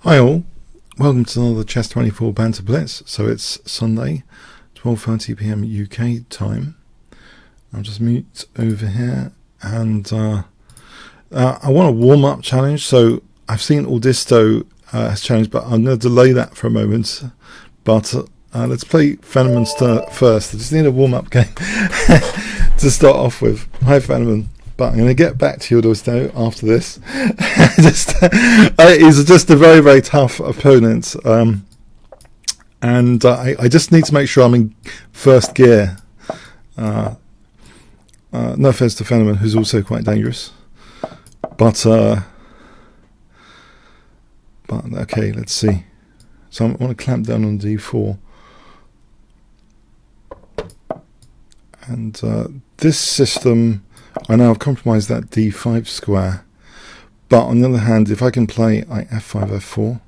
Hi all, welcome to another Chess 24 Banter Blitz. So it's Sunday, 12:30 PM UK time. I'll just mute over here, and I want a warm-up challenge. So I've seen Audisto has challenged, but I'm going to delay that for a moment. But let's play Fenneman first. I just need a warm-up game to start off with. Hi Fenneman. But I'm going to get back to you, Audisto, after this. He's just a very, very tough opponent. And I just need to make sure I'm in first gear. No offense to Fenneman, who's also quite dangerous. But okay, let's see. So I want to clamp down on d4. And this system, I know I've compromised that d5 square, but on the other hand, if I can play f5, f4,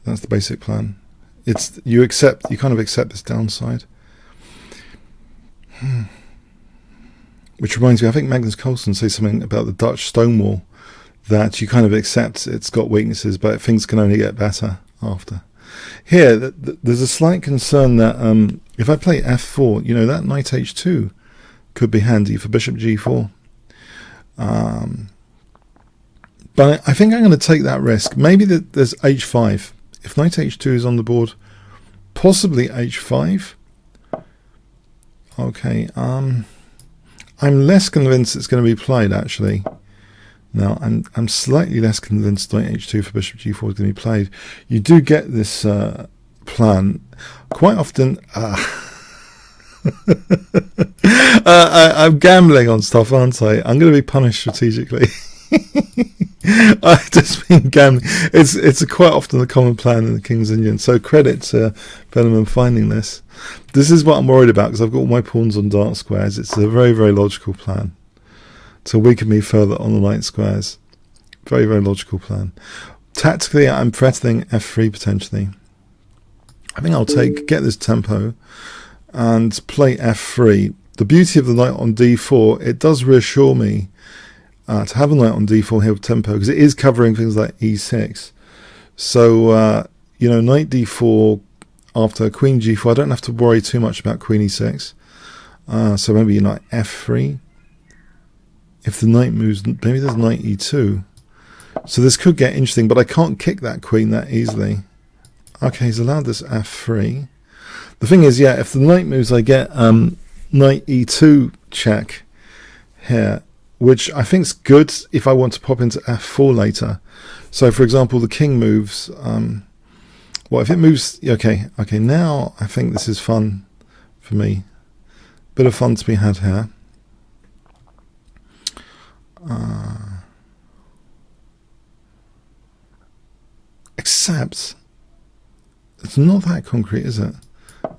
that's the basic plan. It's you kind of accept this downside. Which reminds me, I think Magnus Carlsen says something about the Dutch Stonewall, that you kind of accept it's got weaknesses, but things can only get better after. Here, there's a slight concern that if I play f4, you know, that knight h2 could be handy for bishop g4. But I think I'm going to take that risk. Maybe there's h5. If knight h2 is on the board, possibly h5. Okay, I'm less convinced it's going to be played, actually. Now, I'm slightly less convinced knight h2 for bishop g4 is going to be played. You do get this plan. Quite often... I'm gambling on stuff, aren't I? I'm going to be punished strategically. I've just been gambling. It's quite often the common plan in the King's Indian. So credit to Fenneman finding this. This is what I'm worried about, because I've got all my pawns on dark squares. It's a very, very logical plan to weaken me further on the light squares. Very, very logical plan. Tactically, I'm threatening f3 potentially. I think I'll get this tempo and play f3. The beauty of the knight on d4, it does reassure me to have a knight on d4 here with tempo, because it is covering things like e6. So, you know, knight d4 after queen g4, I don't have to worry too much about queen e6. So maybe knight f3. If the knight moves, maybe there's knight e2. So this could get interesting, but I can't kick that queen that easily. Okay, he's allowed this f3. The thing is, yeah, if the knight moves, I get knight e2 check here, which I think is good if I want to pop into f4 later. So, for example, the king moves. Well, if it moves, okay, now I think this is fun for me. Bit of fun to be had here. Except it's not that concrete, is it?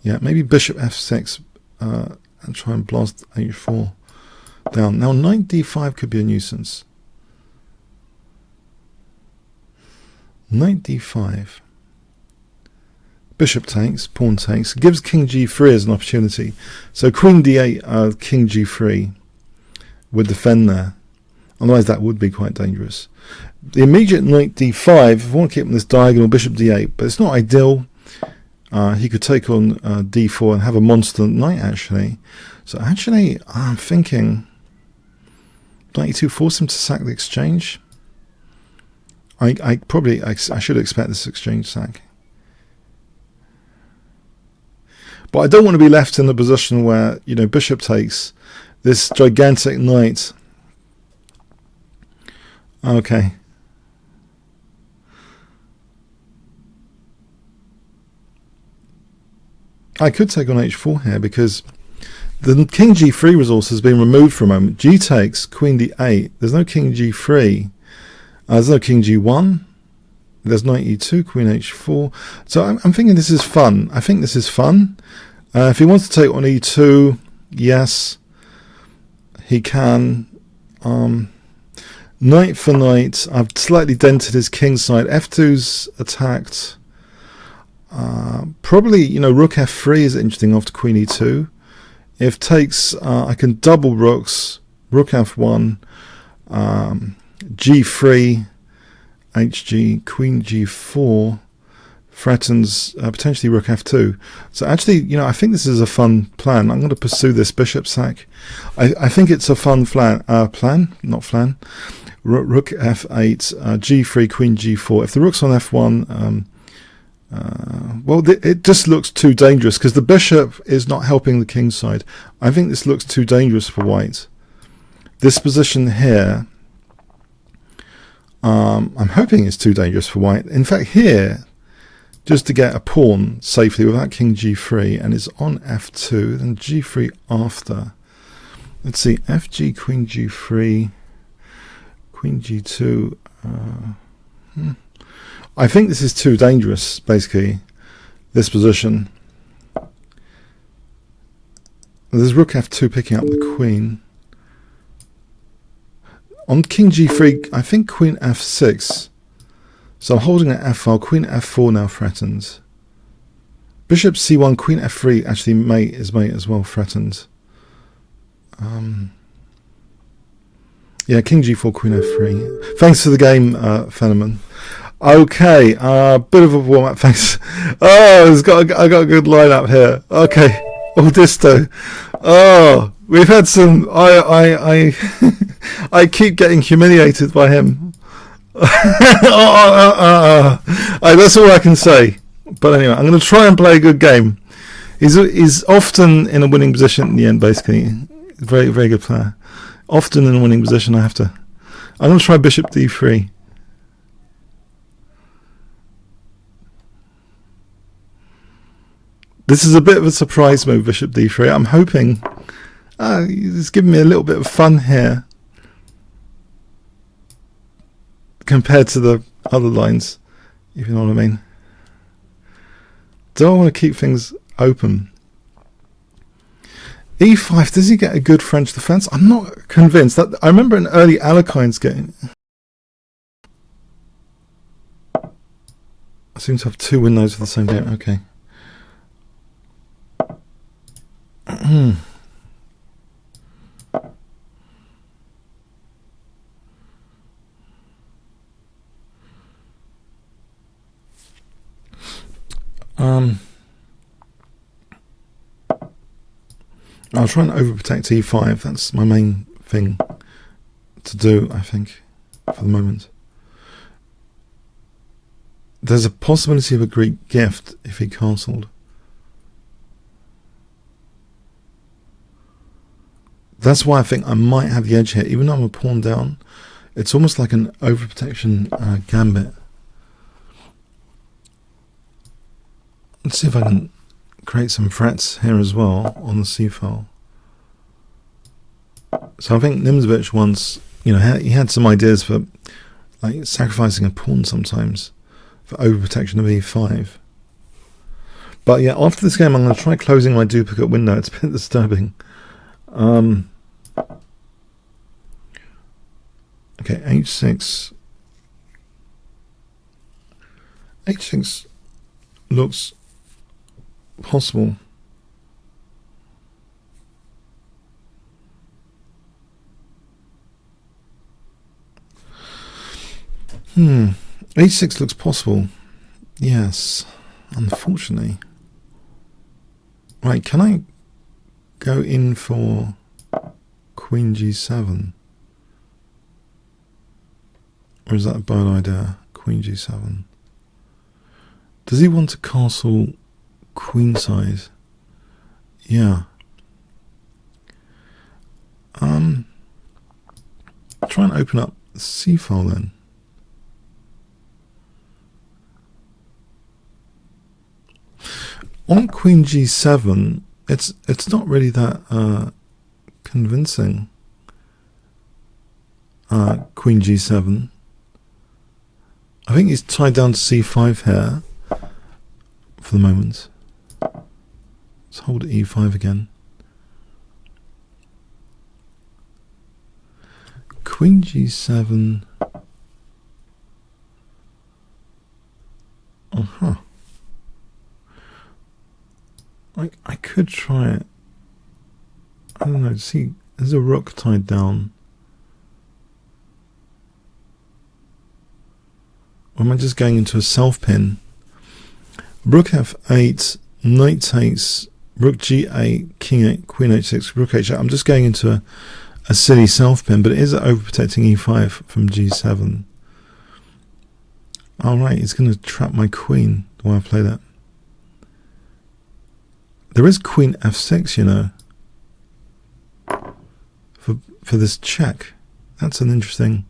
Yeah, maybe bishop f6 and try and blast h4 down. Now knight d5 could be a nuisance. Knight d5. Bishop takes, pawn takes. Gives king g3 as an opportunity. So queen d8, king g3 would defend there. Otherwise that would be quite dangerous. The immediate knight d5, if I want to keep on this diagonal, bishop d8, but it's not ideal. He could take on d4 and have a monster knight, actually. So actually, I'm thinking knight e2, force him to sack the exchange. I should expect this exchange sack. But I don't want to be left in the position where, you know, bishop takes this gigantic knight. Okay. I could take on h4 here, because the king g3 resource has been removed for a moment. G takes, queen d8. There's no king g3. There's no king g1. There's knight e2, queen h4. So I'm thinking this is fun. I think this is fun. If he wants to take on e2, yes, he can. Knight for knight. I've slightly dented his king side. f2's attacked. Probably, you know, rook f3 is interesting after queen e2. If takes, I can double rooks, rook f1, g3, hg, queen g4 threatens potentially rook f2. So actually, you know, I think this is a fun plan. I'm going to pursue this bishop sack. I think it's a fun plan, not flan. Rook f8, g3, queen g4. If the rook's on f1, well, it just looks too dangerous because the bishop is not helping the king's side. I think this looks too dangerous for white. This position here, I'm hoping it's too dangerous for white. In fact, here, just to get a pawn safely without king g3, and it's on f2, then g3 after. Let's see, fg, queen g3, queen g2. I think this is too dangerous, basically, this position. There's rook f2 picking up the queen. On king g3, I think queen f6. So I'm holding at f5, queen f4 now threatens. Bishop c1, queen f3, actually mate is mate as well, threatened. Yeah, king g4, queen f3. Thanks for the game, Fenneman. Okay, bit of a warm-up, thanks. Oh, I got a good lineup here. Okay, Audisto. Oh, we've had some. I keep getting humiliated by him. That's all I can say. But anyway, I'm going to try and play a good game. He's often in a winning position in the end. Basically, very very good player. Often in a winning position. I'm going to try bishop d3. This is a bit of a surprise move, bishop d3. I'm hoping he's giving me a little bit of fun here compared to the other lines, if you know what I mean. Do I want to keep things open? e5, does he get a good French defense? I'm not convinced. I remember an early Alekhines game. I seem to have two windows for the same game. Okay. I'll try and overprotect e5. That's my main thing to do, I think, for the moment. There's a possibility of a Greek gift if he castled. That's why I think I might have the edge here, even though I'm a pawn down. It's almost like an overprotection gambit. Let's see if I can create some threats here as well on the c file. So I think Nimzovich once, you know, he had some ideas for like sacrificing a pawn sometimes for overprotection of e5. But yeah, after this game, I'm going to try closing my duplicate window. It's a bit disturbing. Okay, h6. h6 looks possible. h6 looks possible. Yes, unfortunately. Right, can I go in for queen g7? Or is that a bad idea? Queen g7. Does he want to castle queenside? Yeah. Try and open up the c file then. On queen g7, it's not really that convincing. Queen g7. I think he's tied down to c5 here for the moment. Let's hold e5 again. Queen g7. I could try it. I don't know. See, there's a rook tied down. Or am I just going into a self pin? Rook f8, knight takes, rook g8, king 8, queen h6, rook h8. I'm just going into a silly self pin, but it is overprotecting e5 from g7. Alright, he's going to trap my queen while I play that. There is queen f6, you know, for this check. That's an interesting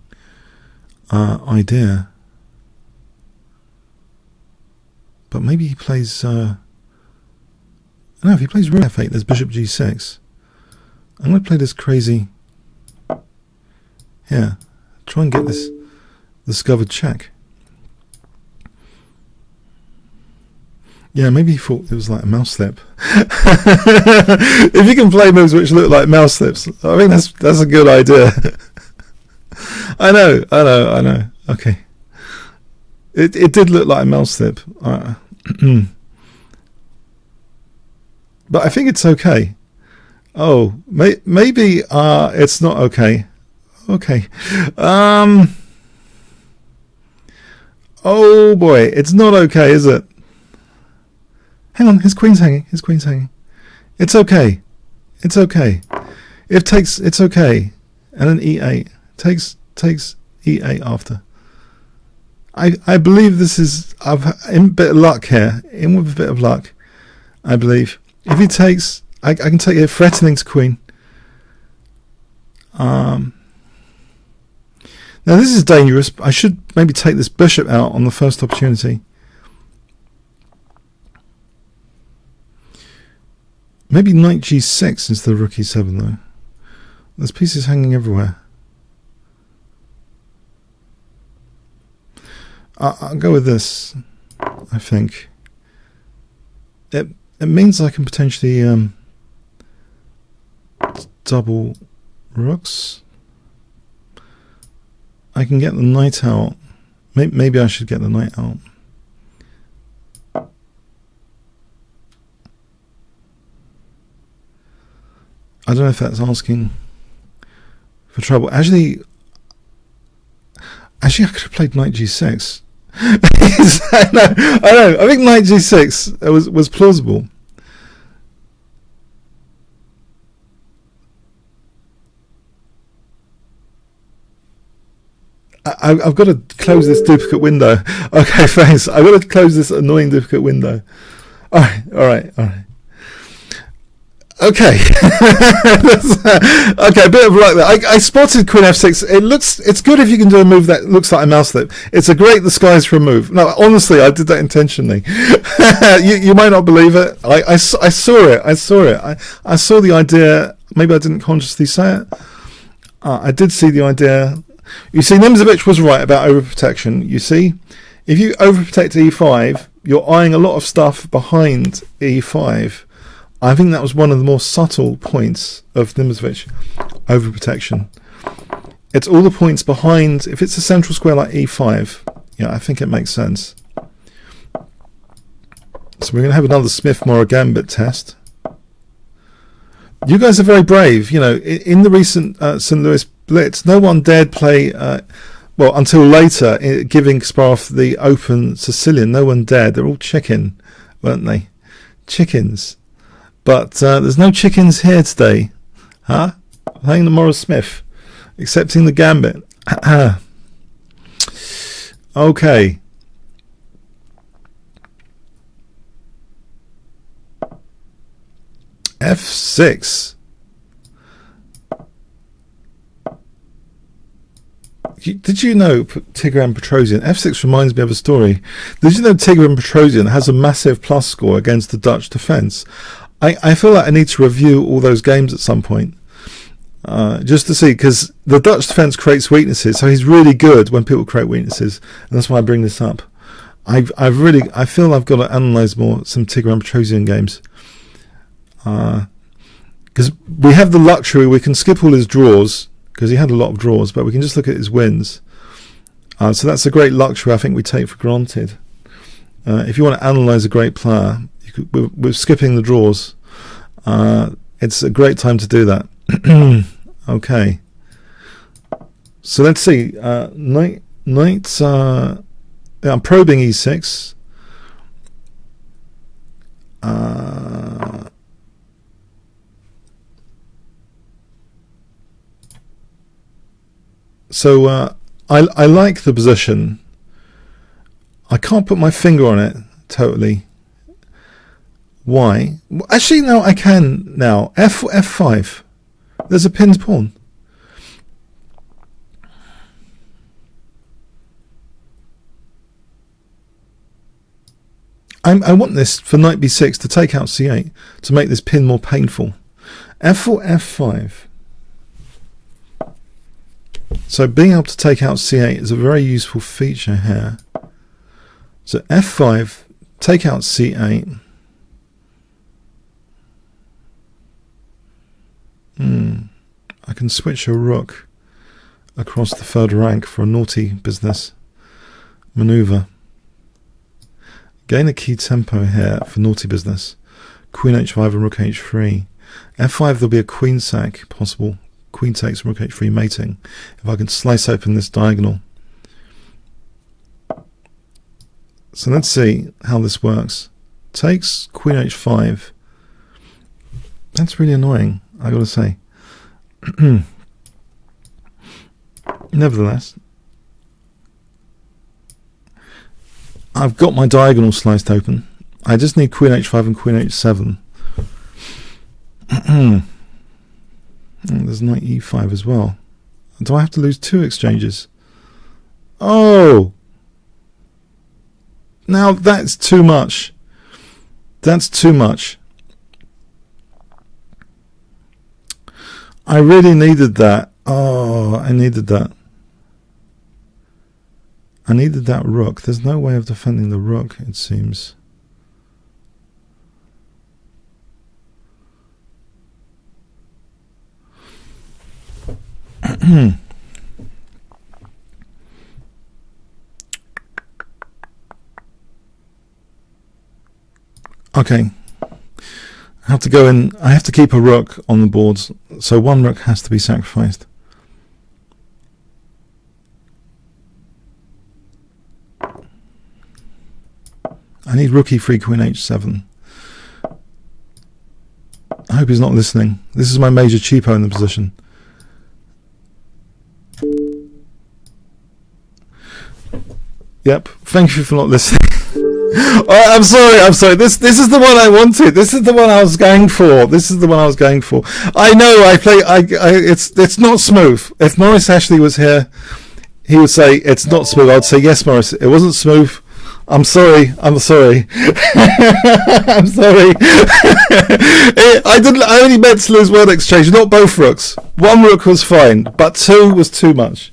idea. But maybe he plays... no, if he plays rook f8, there's bishop g6. I'm going to play this crazy... Here, try and get this discovered check. Yeah, maybe he thought it was like a mouse slip. If you can play moves which look like mouse slips, I think that's a good idea. I know. Okay. It did look like a mouse slip. But I think it's okay. Oh, maybe it's not okay. Okay. Oh boy, it's not okay, is it? Hang on, his queen's hanging. It's okay. If takes, it's okay. And then e8. Takes e8 after. I believe this is... I'm in a bit of luck here. In with a bit of luck, I believe. If he takes... I can take it threatening to queen. Now this is dangerous. I should maybe take this bishop out on the first opportunity. Maybe knight g6 instead of rook e7 though. There's pieces hanging everywhere. I'll go with this, I think. It means I can potentially double rooks. I can get the knight out. Maybe I should get the knight out. I don't know if that's asking for trouble. Actually, I could have played knight g6. I know. I think knight g6 was plausible. I've got to close this duplicate window. Okay, thanks. I've got to close this annoying duplicate window. All right. Okay. Okay, a bit of luck there. I spotted queen f6. It's good if you can do a move that looks like a mouse slip. It's a great disguise for a move. No, honestly, I did that intentionally. You might not believe it. I saw it. I saw the idea. Maybe I didn't consciously say it. I did see the idea. You see, Nimzovich was right about overprotection. You see, if you overprotect e5, you're eyeing a lot of stuff behind e5. I think that was one of the more subtle points of Nimzovich, overprotection. It's all the points behind. If it's a central square like e5, yeah, I think it makes sense. So we're going to have another Smith-Morra Gambit test. You guys are very brave. You know, in the recent St. Louis Blitz, no one dared play, well, until later, giving Kasparov the open Sicilian. No one dared. They're all chicken, weren't they? Chickens. But there's no chickens here today. Huh? Playing the Morris Smith. Accepting the Gambit. Okay. F6. Did you know Tigran Petrosian? F6 reminds me of a story. Did you know Tigran Petrosian has a massive plus score against the Dutch defence? I feel like I need to review all those games at some point. Just to see, because the Dutch defence creates weaknesses, so he's really good when people create weaknesses, and that's why I bring this up. I feel I've got to analyse more some Tigran Petrosian games. Because we have the luxury, we can skip all his draws, because he had a lot of draws, but we can just look at his wins. So that's a great luxury I think we take for granted. If you want to analyse a great player, we're skipping the draws. It's a great time to do that. Okay. So let's see. Knight I'm probing e6. So I like the position. I can't put my finger on it totally. Why? Actually, no, I can now. F5. There's a pinned pawn. I want this for knight b6 to take out c8 to make this pin more painful. F4, F5. So being able to take out c8 is a very useful feature here. So f5, take out c8. I can switch a rook across the third rank for a naughty business maneuver. Gain a key tempo here for naughty business. Queen h5 and rook h3. f5, there'll be a queen sack possible. Queen takes rook h3 mating. If I can slice open this diagonal. So let's see how this works. Takes queen h5. That's really annoying, I gotta say. Nevertheless, I've got my diagonal sliced open. I just need queen h5 and queen h7. There's knight e5 as well. Do I have to lose 2 exchanges? Oh! Now that's too much. That's too much. I really needed that. Oh, I needed that. I needed that rook. There's no way of defending the rook, it seems. Okay. I have to go in. I have to keep a rook on the board, so one rook has to be sacrificed. I need rook e3, queen h7. I hope he's not listening. This is my major cheapo in the position. Yep. Thank you for not listening. Oh, I'm sorry. This is the one I wanted. This is the one I was going for. I know. It's not smooth. If Maurice Ashley was here, he would say it's not smooth. I'd say yes, Maurice. It wasn't smooth. I'm sorry. I'm sorry. I only meant to lose one exchange, not both rooks. One rook was fine, but 2 was too much.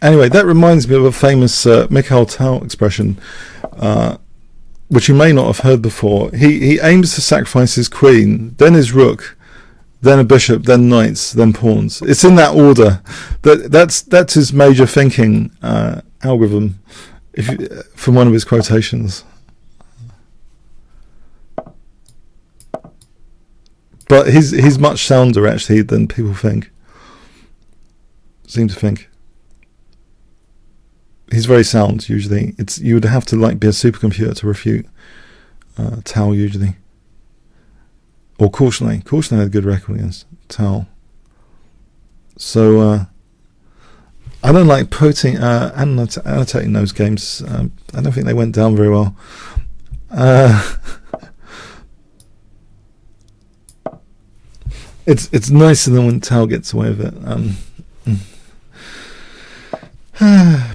Anyway, that reminds me of a famous Mikhail Tal expression, which you may not have heard before. He aims to sacrifice his queen, then his rook, then a bishop, then knights, then pawns. It's in that order. That's his major thinking algorithm, from one of his quotations. But he's much sounder actually than people seem to think. He's very sound usually. You would have to be a supercomputer to refute Tal usually, or Cautionary. Cautionary had a good record against Tal. So I don't like annotating those games. I don't think they went down very well. It's nicer than when Tal gets away with it.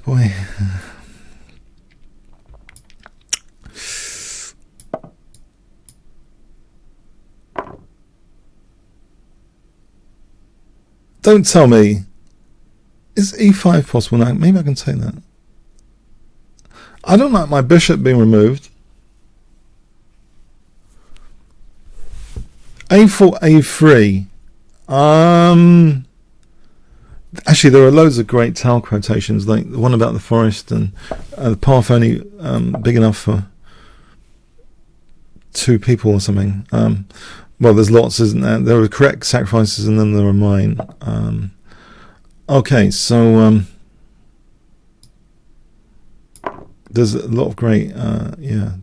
Boy. Don't tell me. Is e5 possible now? Maybe I can take that. I don't like my bishop being removed. a4, a3. Actually, there are loads of great towel quotations, like the one about the forest and the path only big enough for 2 people or something. Well, there's lots, isn't there? There are correct sacrifices, and then there are mine. Okay, so there's a lot of great,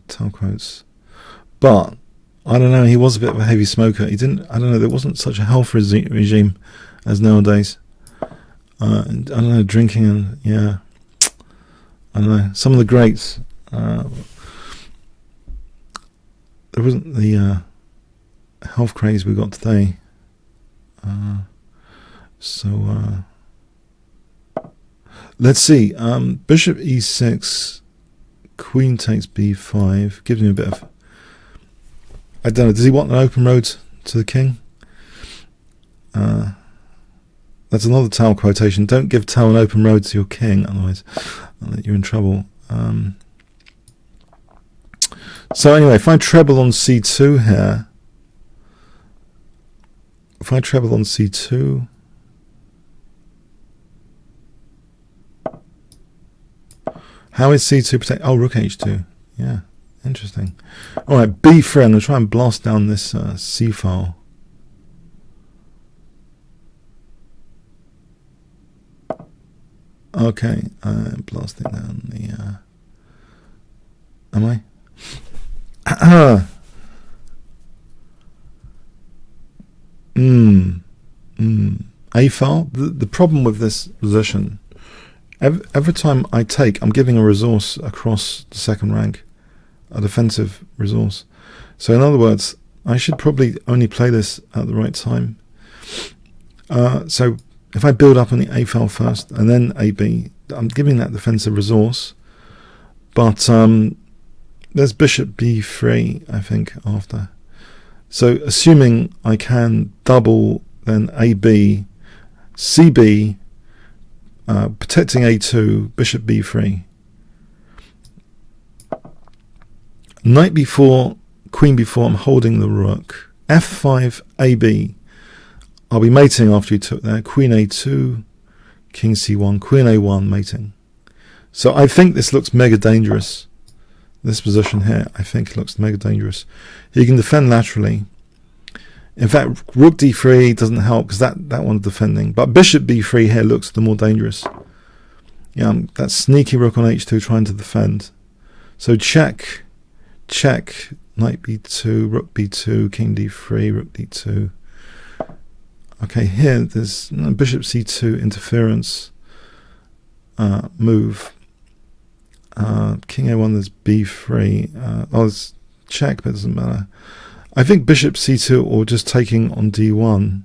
towel quotes, but I don't know. He was a bit of a heavy smoker. He didn't. I don't know. There wasn't such a health regime as nowadays. I don't know, drinking and I don't know. Some of the greats, there wasn't the health craze we got today. So let's see. Bishop e6, Queen takes b5. Gives me a bit of. I don't know. Does he want an open road to the king? That's another Tao quotation. Don't give Tao an open road to your king, otherwise you're in trouble. So anyway, if I treble on c2 here, how is c2 protect? Oh, rook h2. Yeah, interesting. All right, b3. I'm going to try and blast down this c file. Okay, I'm blasting down the. Am I? A file. The problem with this position, every time I take, I'm giving a resource across the second rank, a defensive resource. So in other words, I should probably only play this at the right time. So if I build up on the A file first and then AB, I'm giving that defensive resource. But there's bishop b3, I think, after. So assuming I can double, then AB, CB, protecting A2, bishop b3. Knight b4, queen b4, I'm holding the rook. F5, AB. I'll be mating after you took there. Queen a2, king c1, queen a1, mating. So I think this looks mega dangerous. This position here, I think it looks mega dangerous. He can defend laterally. In fact, rook d3 doesn't help because that one's defending. But bishop b3 here looks the more dangerous. Yeah, that sneaky rook on h2 trying to defend. So check, check, knight b2, rook b2, king d3, rook d2. Okay, here there's bishop c2 interference move. King a1, there's b3. Oh, it's check, but it doesn't matter. I think bishop c2 or just taking on d1.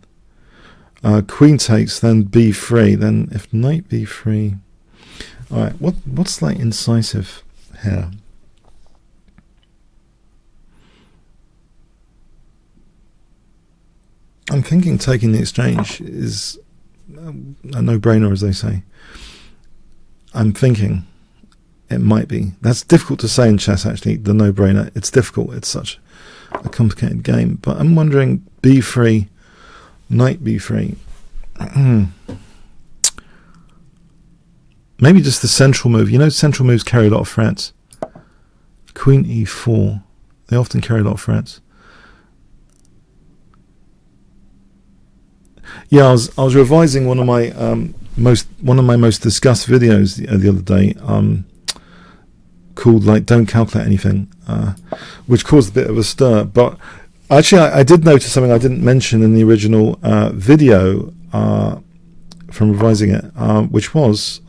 Queen takes, then b3. Then if knight b3. All right, what's like incisive here? I'm thinking taking the exchange is a no-brainer, as they say. I'm thinking it might be. That's difficult to say in chess, actually, the no-brainer. It's difficult. It's such a complicated game. But I'm wondering, b3, knight b3. Maybe just the central move. You know, central moves carry a lot of threats. Queen e4. They often carry a lot of threats. Yeah, I was revising one of my most discussed videos the other day, called like "Don't Calculate Anything," which caused a bit of a stir. But actually, I did notice something I didn't mention in the original video from revising it, which was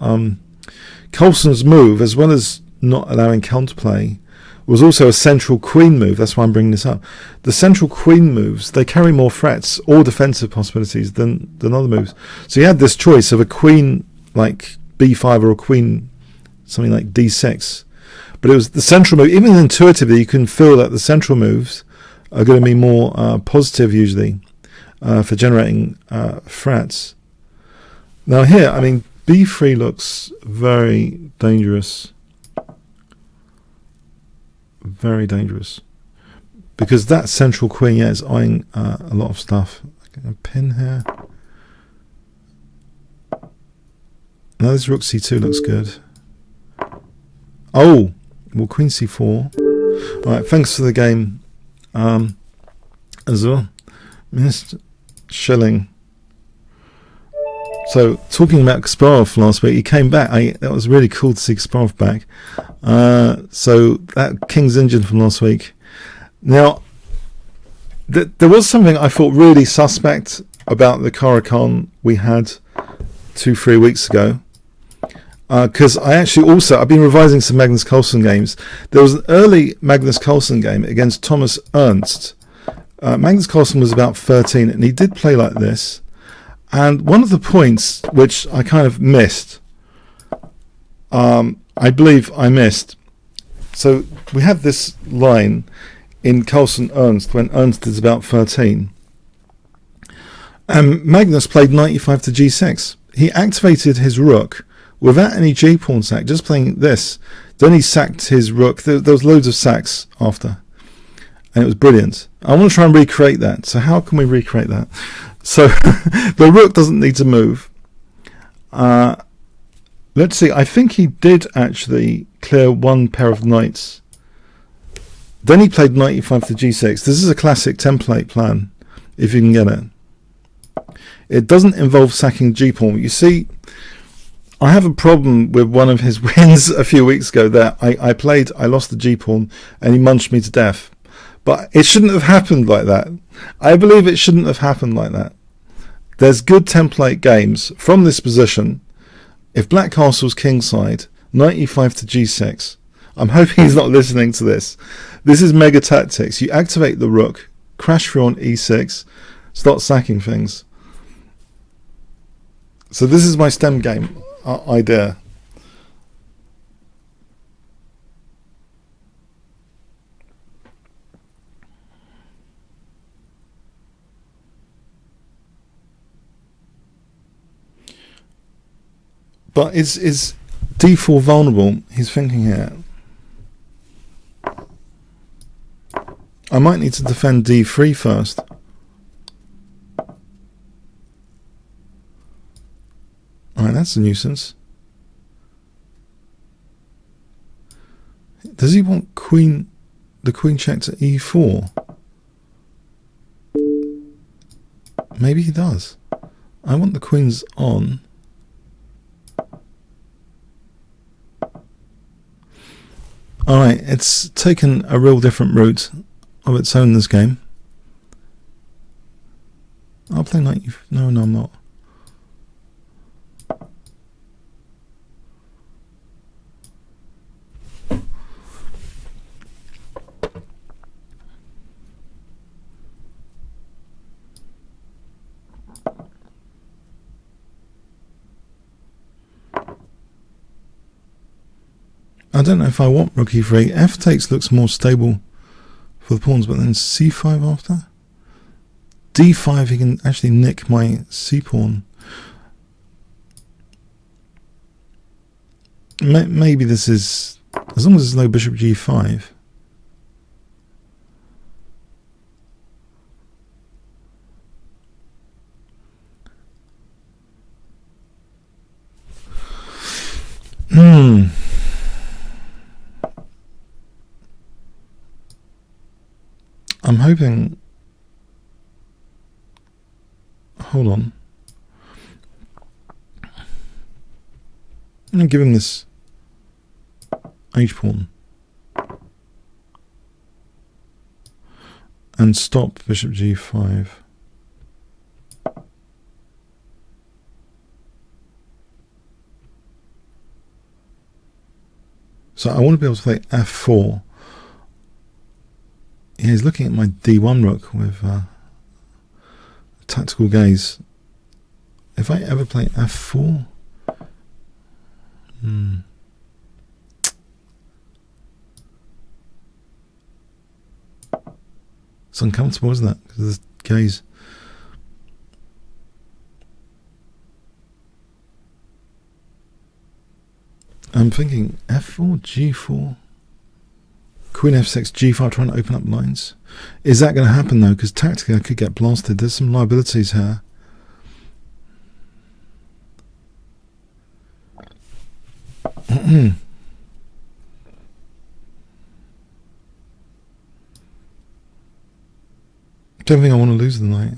Coulson's move, as well as not allowing counterplay, was also a central queen move. That's why I'm bringing this up. The central queen moves, they carry more threats or defensive possibilities than other moves. So you had this choice of a queen like b5 or a queen something like d6. But it was the central move. Even intuitively, you can feel that the central moves are going to be more positive usually for generating threats. Now here, I mean, b3 looks very dangerous. Very dangerous, because that central queen, is eyeing a lot of stuff. A pin here. No, this rook c2 looks good. Oh, well, queen c4. All right, thanks for the game as well. Missed Schilling. So, talking about Kasparov last week, he came back. That was really cool to see Kasparov back. So, that King's Indian from last week. Now, there was something I thought really suspect about the Caracan we had 2-3 weeks ago. Because I've been revising some Magnus Carlsen games. There was an early Magnus Carlsen game against Thomas Ernst. Magnus Carlsen was about 13 and he did play like this. And one of the points which I kind of missed, I believe I missed. So we have this line in Carlsen Ernst when Ernst is about 13. And Magnus played 95 to g6. He activated his rook without any g-pawn sack, just playing this. Then he sacked his rook. There was loads of sacks after. And it was brilliant. I want to try and recreate that. So how can we recreate that? So the rook doesn't need to move. Let's see. I think he did actually clear one pair of knights. Then he played 95 to g6. This is a classic template plan, if you can get it. It doesn't involve sacking g-pawn. You see, I have a problem with one of his wins a few weeks ago there. I lost the g-pawn and he munched me to death. But it shouldn't have happened like that. I believe it shouldn't have happened like that. There's good template games from this position. If Black Castle's kingside, 95 to g6. I'm hoping he's not listening to this. This is mega tactics. You activate the rook, crash through on e6, start sacking things. So this is my stem game idea. But is d4 vulnerable? He's thinking here. I might need to defend d3 first. Alright, that's a nuisance. Does he want the queen check to e4? Maybe he does. I want the queens on. Alright, it's taken a real different route of its own this game. I'll play knight. No, I'm not. I don't know if I want rook e3. F takes looks more stable for the pawns, but then c5 after. d5, he can actually nick my c pawn. Maybe this is, as long as there's no bishop g5. I'm hoping. Hold on. I'm going to give him this h pawn and stop bishop g5. So I want to be able to play f4. Yeah, he's looking at my d1 rook with tactical gaze. If I ever play f4, it's uncomfortable, isn't it? Because of this gaze. I'm thinking f4, g4. Queen f6, g5, trying to open up lines. Is that going to happen though? Because tactically I could get blasted. There's some liabilities here. Don't think I want to lose the knight.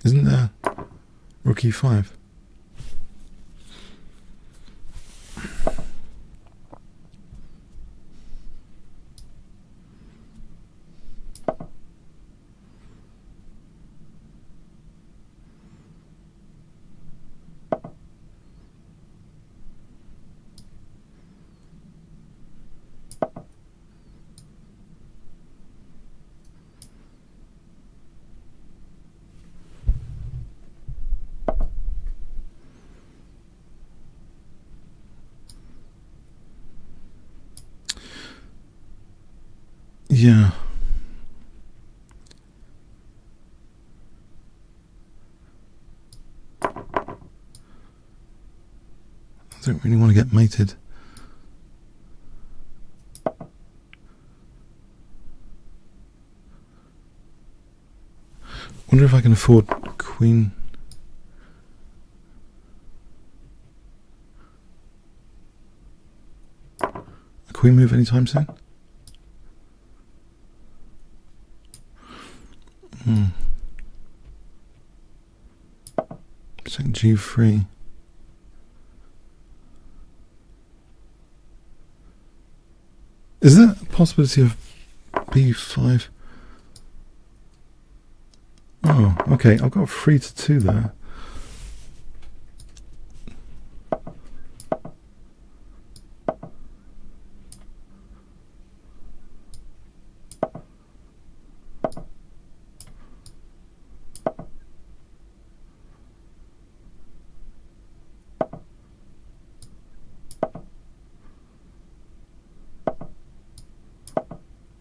Isn't there rook e5? Yeah. I don't really want to get mated. Wonder if I can afford queen. A queen move anytime soon? Check g3. Is there a possibility of b5? Oh, okay. I've got 3 to 2 there.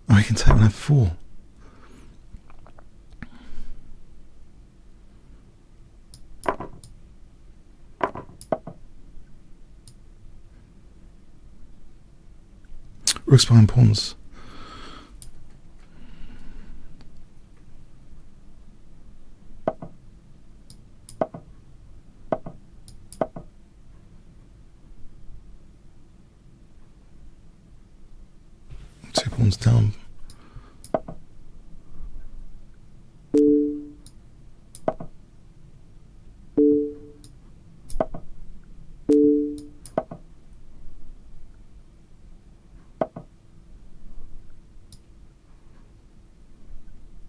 Oh, I can take on f4. Rooks behind pawns. Two pawns down.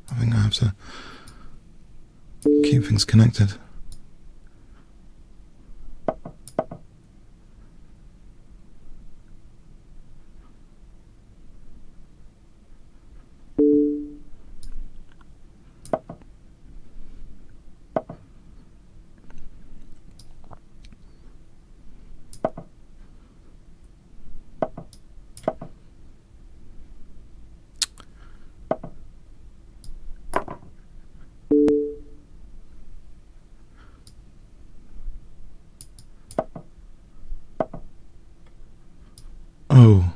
I think I have to keep things connected. Oh.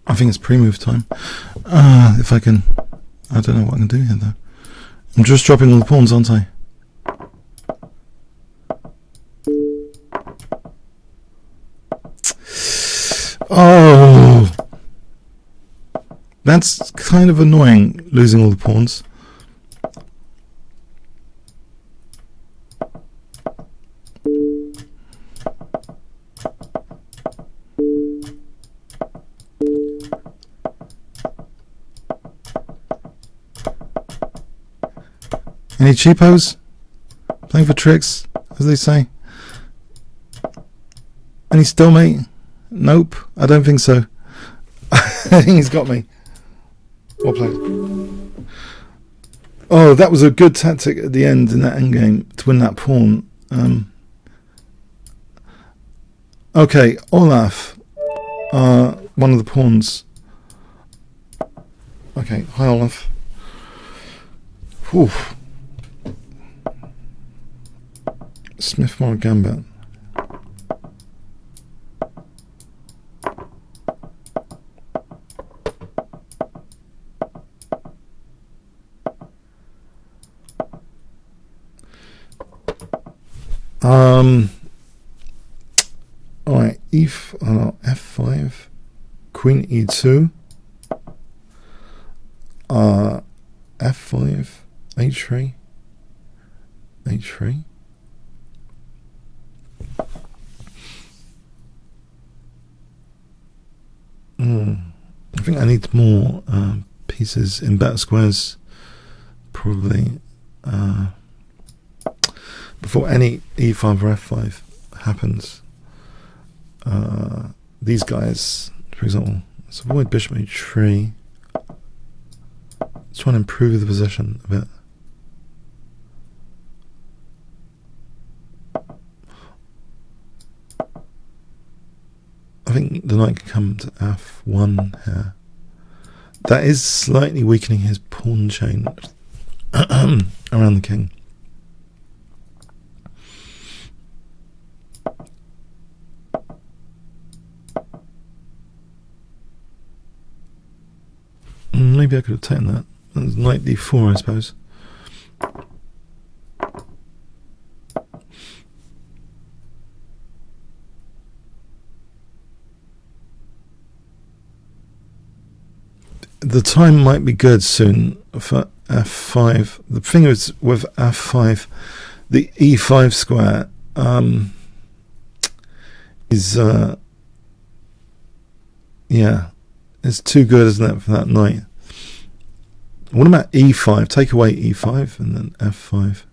I think it's pre-move time. If I can... I don't know what I can do here, though. I'm just dropping all the pawns, aren't I? Oh! That's kind of annoying, losing all the pawns. Any cheapos? Playing for tricks, as they say. Any stalemate? Nope, I don't think so. I think he's got me. Well played. Oh, that was a good tactic at the end in that endgame to win that pawn. Okay, Olaf, one of the pawns. Okay, hi Olaf. Whew. Smith-Morrow Gambit. Alright, F5, Queen E2, F5, H3, H3. I think I need more pieces in better squares, probably, before any E5 or F5 happens. These guys, for example, let's avoid bishop H3. Let's try and improve the position a bit. I think the knight can come to F1 here. That is slightly weakening his pawn chain around the king. Maybe I could have taken that. That's knight D4, I suppose. The time might be good soon for F5. The thing is with F5, the E5 square is yeah, it's too good, isn't it, for that knight? What about E5? Take away E5 and then F5.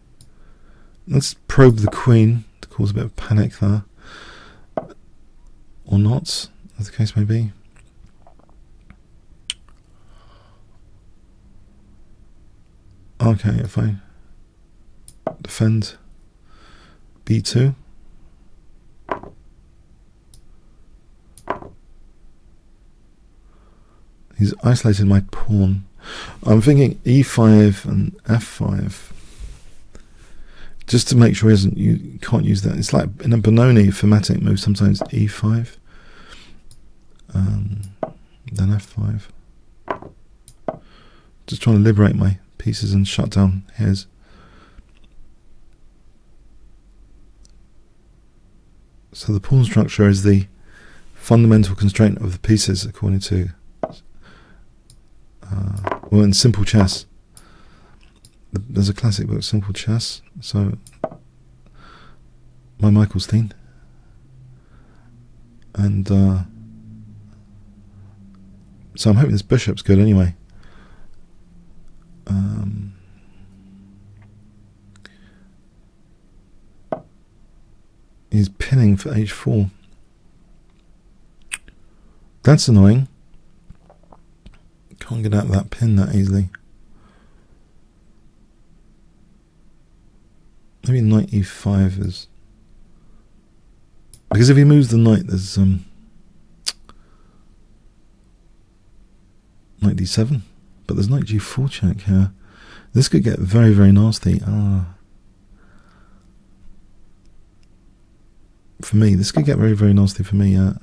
Let's probe the queen to cause a bit of panic there, or not, as the case may be. Okay, if I defend B2, he's isolated my pawn. I'm thinking E5 and F5, just to make sure he doesn't. You can't use that. It's like in a Benoni thematic move. Sometimes E5, then F5. Just trying to liberate my pieces and shut down his. So the pawn structure is the fundamental constraint of the pieces, according to well, in Simple Chess. There's a classic book, Simple Chess, so by Michael Steen, and so I'm hoping this bishop's good anyway. He's pinning for H4. That's annoying. Can't get out of that pin that easily. Maybe knight E5 is, because if he moves the knight, there's knight D7, but there's knight G4 check here. This could get very, very nasty. For me, this could get very, very nasty for me. Yeah.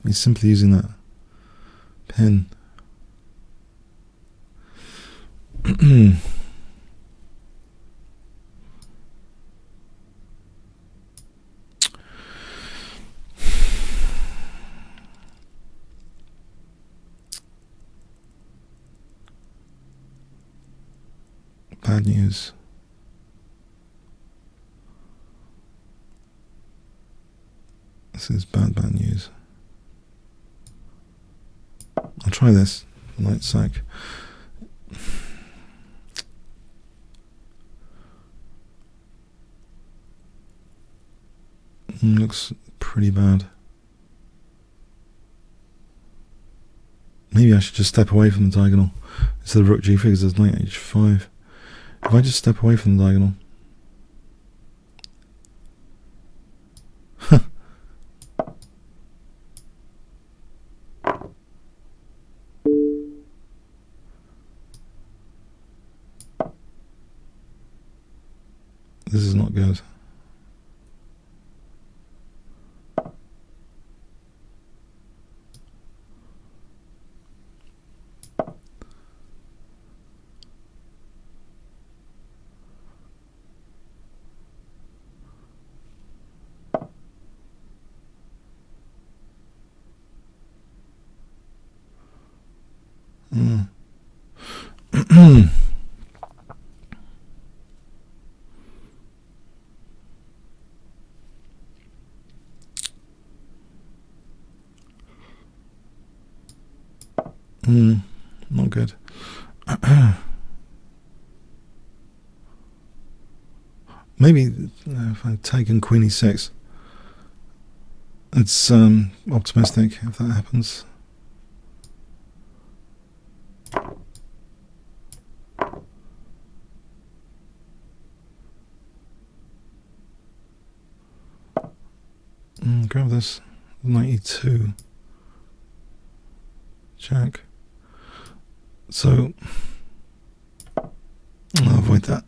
He's simply using that pin. Bad news. This is bad news. I'll try this. Light sack. Looks pretty bad. Maybe I should just step away from the diagonal instead of rook g3 because there's knight h5. If I just step away from the diagonal. This is not good. Not good. Maybe if I take in Queen e6, it's optimistic if that happens. Grab this 92 check. So I'll avoid that.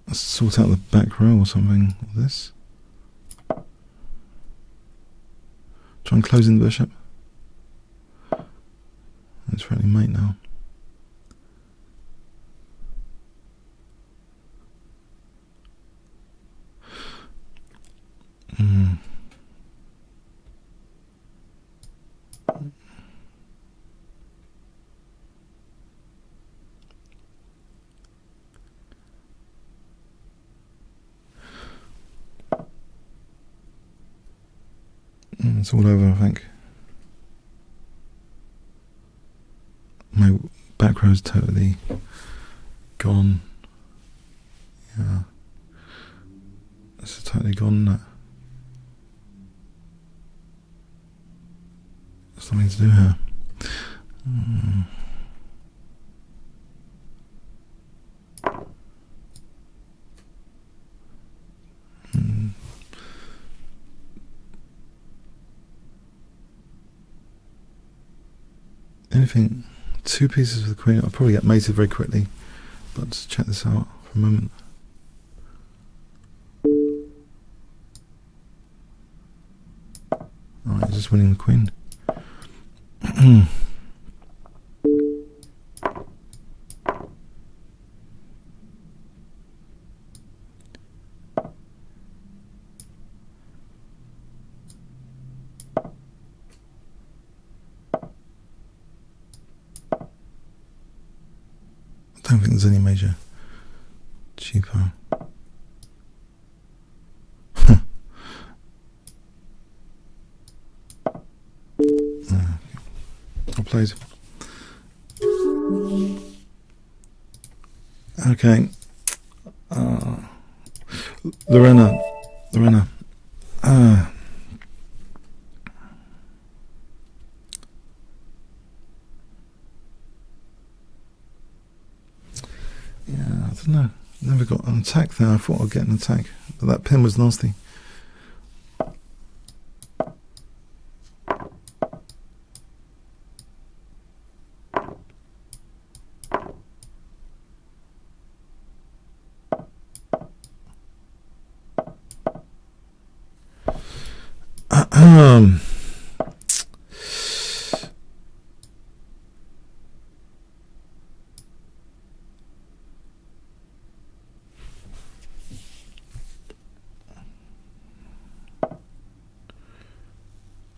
Let's sort out the back row or something of this. Try and close in the bishop. It's really mate now. It's all over, I think. My back row's totally gone. Yeah. This is totally gone. There's something to do here. Anything, two pieces of the queen. I'll probably get mated very quickly, but let's check this out for a moment. Alright, just winning the queen. I don't think there's any major cheapo. Well played. Okay. Lorena. Yeah, I don't know. Never got an attack there. I thought I'd get an attack, but that pin was nasty.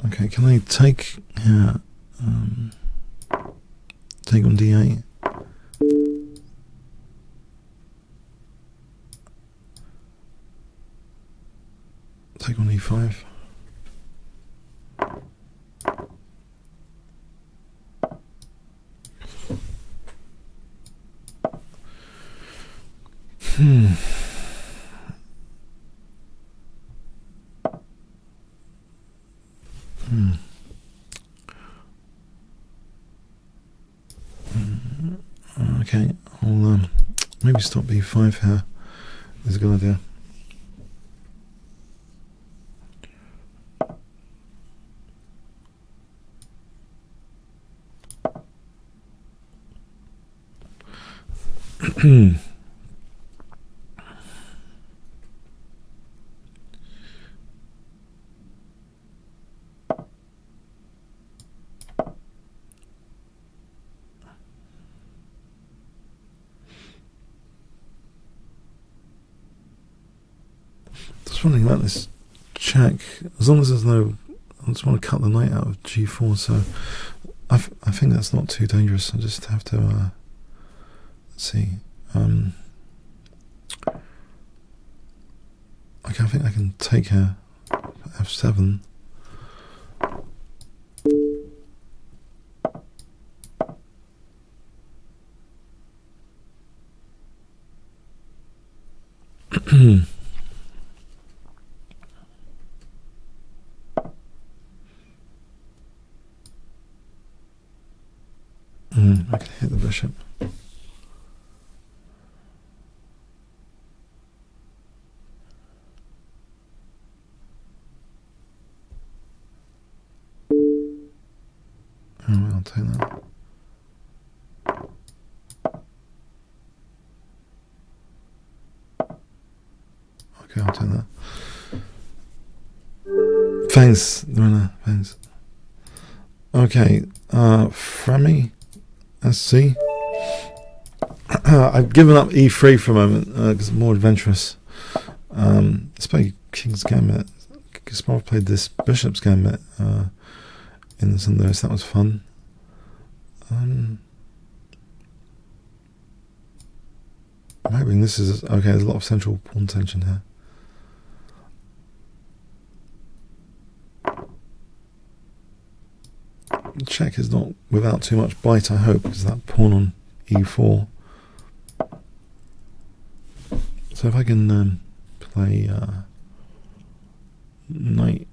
Okay, can I take take on d8? Take on e5. Okay, I'll maybe stop b5 here. Is a good idea. Just wondering about this check. As long as there's no, I just want to cut the knight out of g4. So I think that's not too dangerous. I just have to let's see. Okay, I think I can take here. f7. I can hit the bishop. I'll take that. Okay, I'll take that. Thanks, Lorena. Thanks. Okay, Frammy, SC. I've given up e3 for a moment because it's more adventurous. Let's play King's Gambit. Kasparov played this Bishop's Gambit in the St. Louis. That was fun. I'm hoping this is okay. There's a lot of central pawn tension here. The check is not without too much bite, I hope, because that pawn on e4. So if I can play knight.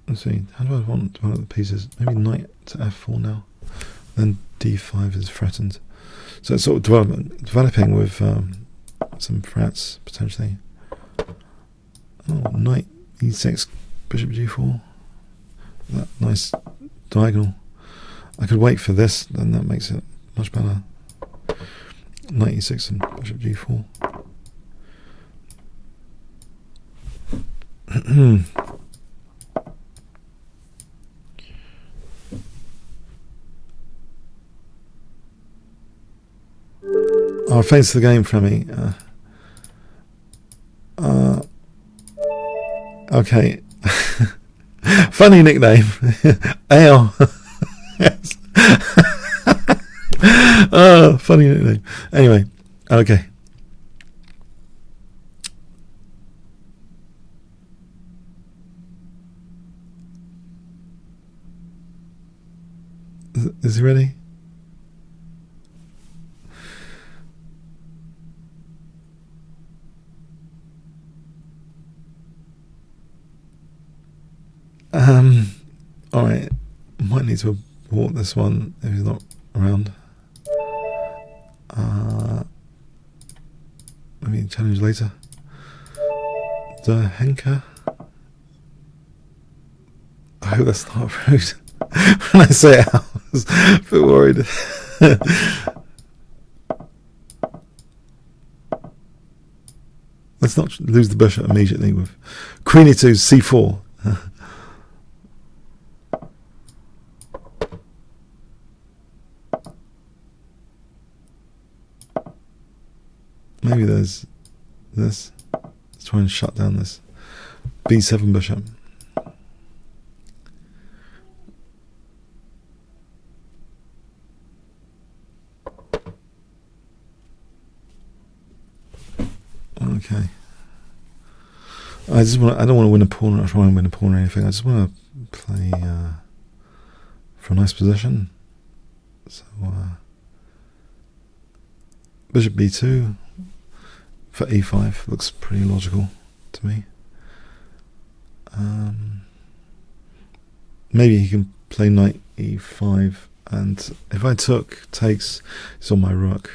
Let's see, how do I want to develop the pieces? Maybe knight to f4 now. Then d5 is threatened. So it's sort of developing with some threats, potentially. Oh, knight e6, bishop g4. That nice diagonal. I could wait for this, then that makes it much better. Knight e6 and bishop g4. Oh, face the game for me. Okay. Funny nickname. Ale. Yes. Oh, funny nickname. Anyway, okay. Is he ready? Alright, might need to abort this one if he's not around. Maybe challenge later. The Henker. I hope that's not rude. When I say it, I was a bit worried. Let's not lose the bishop immediately with Queen e2, c4. Maybe there's this. Let's try and shut down this b7 bishop. Okay. I don't want to win a pawn or try and win a pawn or anything. I just want to play for a nice position. So bishop b2 for e5 looks pretty logical to me. Maybe he can play knight e5, and if I took takes, it's on my rook.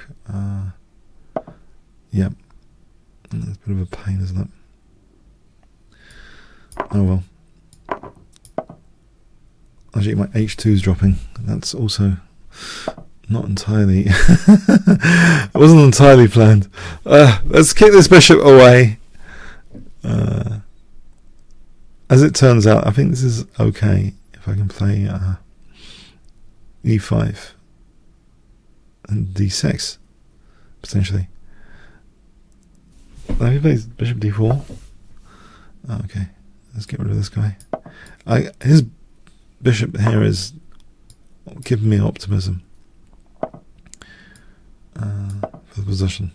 Yeah, it's a bit of a pain, isn't it? Oh well. Actually, my h2 is dropping. That's also not entirely. It wasn't entirely planned. Let's kick this bishop away. As it turns out, I think this is okay if I can play e5 and d6 potentially. Let me play bishop d4. Oh, okay, let's get rid of this guy. His bishop here is giving me optimism for the position.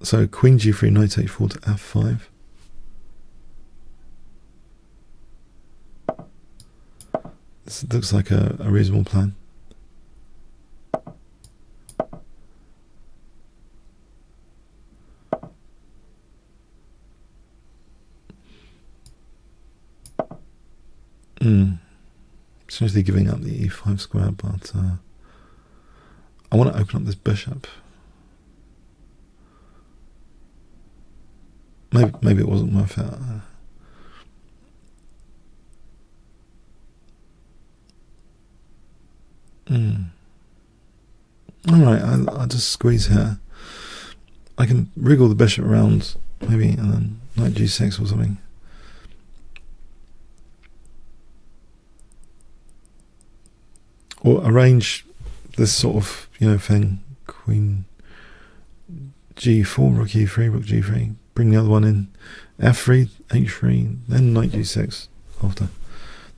So queen g3, knight h4 to f5. This looks like a reasonable plan. Essentially giving up the e5 square, but I want to open up this bishop. Maybe it wasn't worth it. Alright, I'll just squeeze here. I can wriggle the bishop around, maybe, and then knight g6 or something. Or arrange this sort of, thing. Queen g4, rook e3, rook g3. Bring the other one in. f3, h3, then knight g6 after.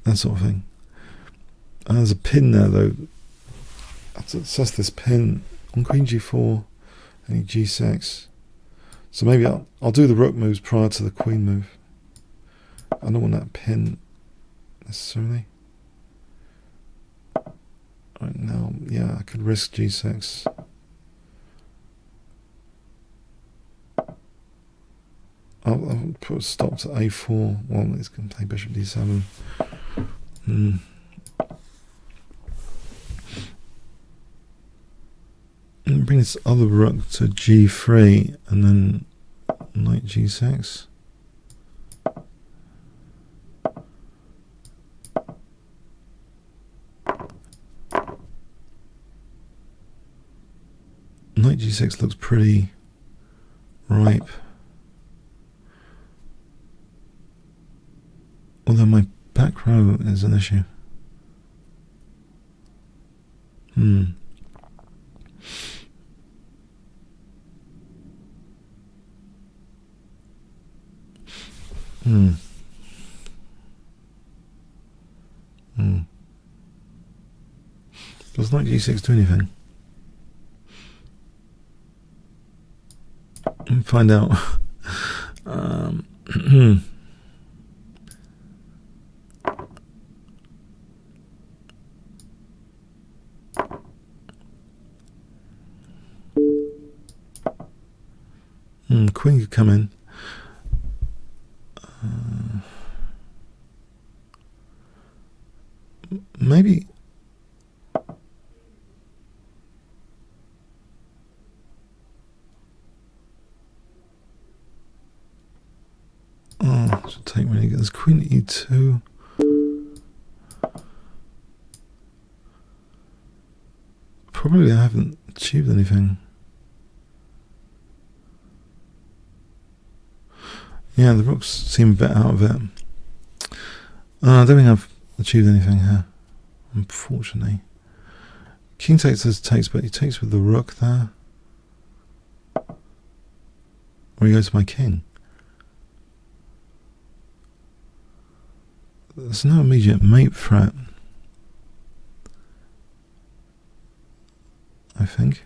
That sort of thing. There's a pin there, though. I have to assess this pin on queen g4 and g6. So maybe I'll do the rook moves prior to the queen move. I don't want that pin necessarily. Right now, yeah, I could risk g6. I'll put a stop to a4. Well, it's going to play bishop d7. And bring this other rook to g3 and then knight g6. Knight g6 looks pretty ripe. Although my back row is an issue. Does knight g6 do anything? Let me find out. Queen could come in. Maybe. Should take when you get this queen e2. Probably I haven't achieved anything. Yeah, the rooks seem a bit out of it. I don't think I've achieved anything here, unfortunately. King takes, but he takes with the rook there. Or he goes to my king. There's no immediate mate threat, I think.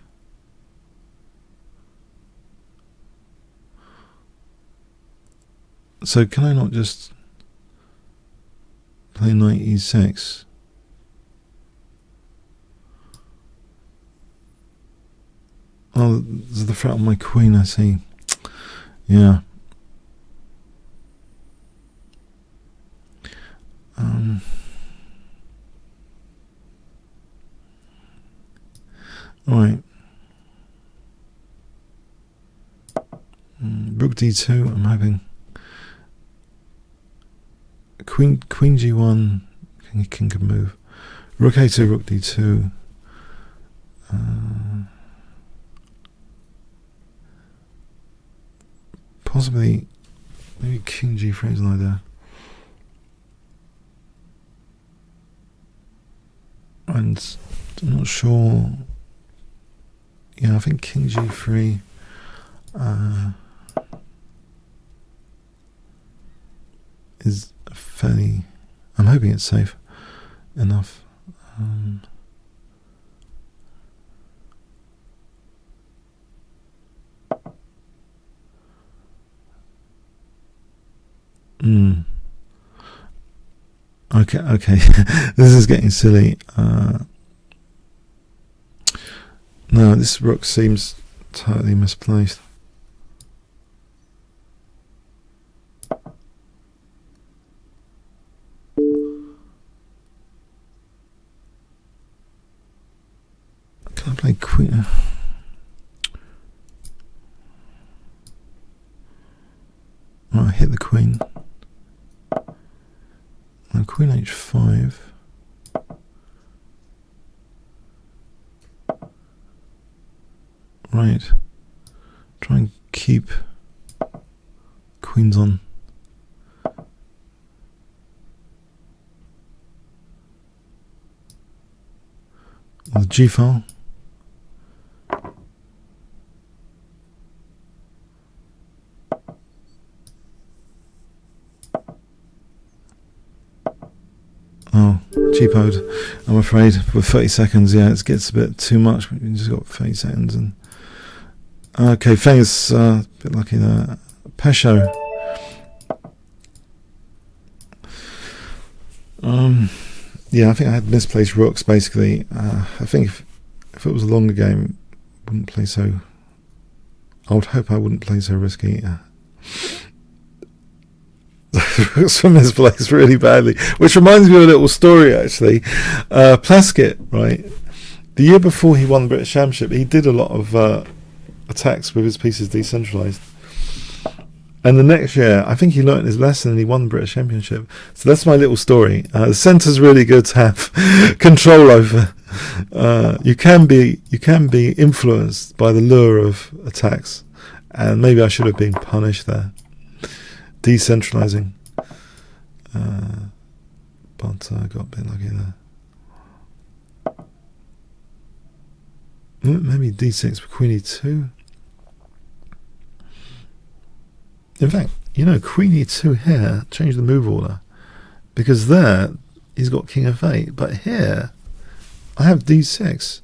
So can I not just play knight e6? Oh, there's the threat on my queen, I see. Yeah. Alright. Rook d2, I'm hoping. Queen g1, king could move. Rook a2, rook d2. Possibly, maybe king g3 is an idea. And I'm not sure. Yeah, I think king g3 is fairly. I'm hoping it's safe enough. Okay. This is getting silly. No, this rook seems totally misplaced. Can I play queen? Oh, I hit the queen. Now queen h5. Right. Try and keep queens on. The G file. Oh, cheapoed, I'm afraid, for 30 seconds. Yeah, it gets a bit too much. We just got 30 seconds. And okay, Feng is a bit lucky there. Pesho. Yeah, I think I had misplaced rooks, basically. I think if it was a longer game, I wouldn't play so... I would hope I wouldn't play so risky. Rooks were misplaced really badly, which reminds me of a little story, actually. Plaskett, right? The year before he won the British Championship, he did a lot of attacks with his pieces decentralised. And the next year, I think he learnt his lesson and he won the British Championship. So that's my little story. The centre's really good to have control over. You can be influenced by the lure of attacks, and maybe I should have been punished there. Decentralising, but I got a bit lucky there. Maybe d6 for queen e2. In fact, you know, queen e2 here, change the move order, because there he's got king f8, but here I have d6.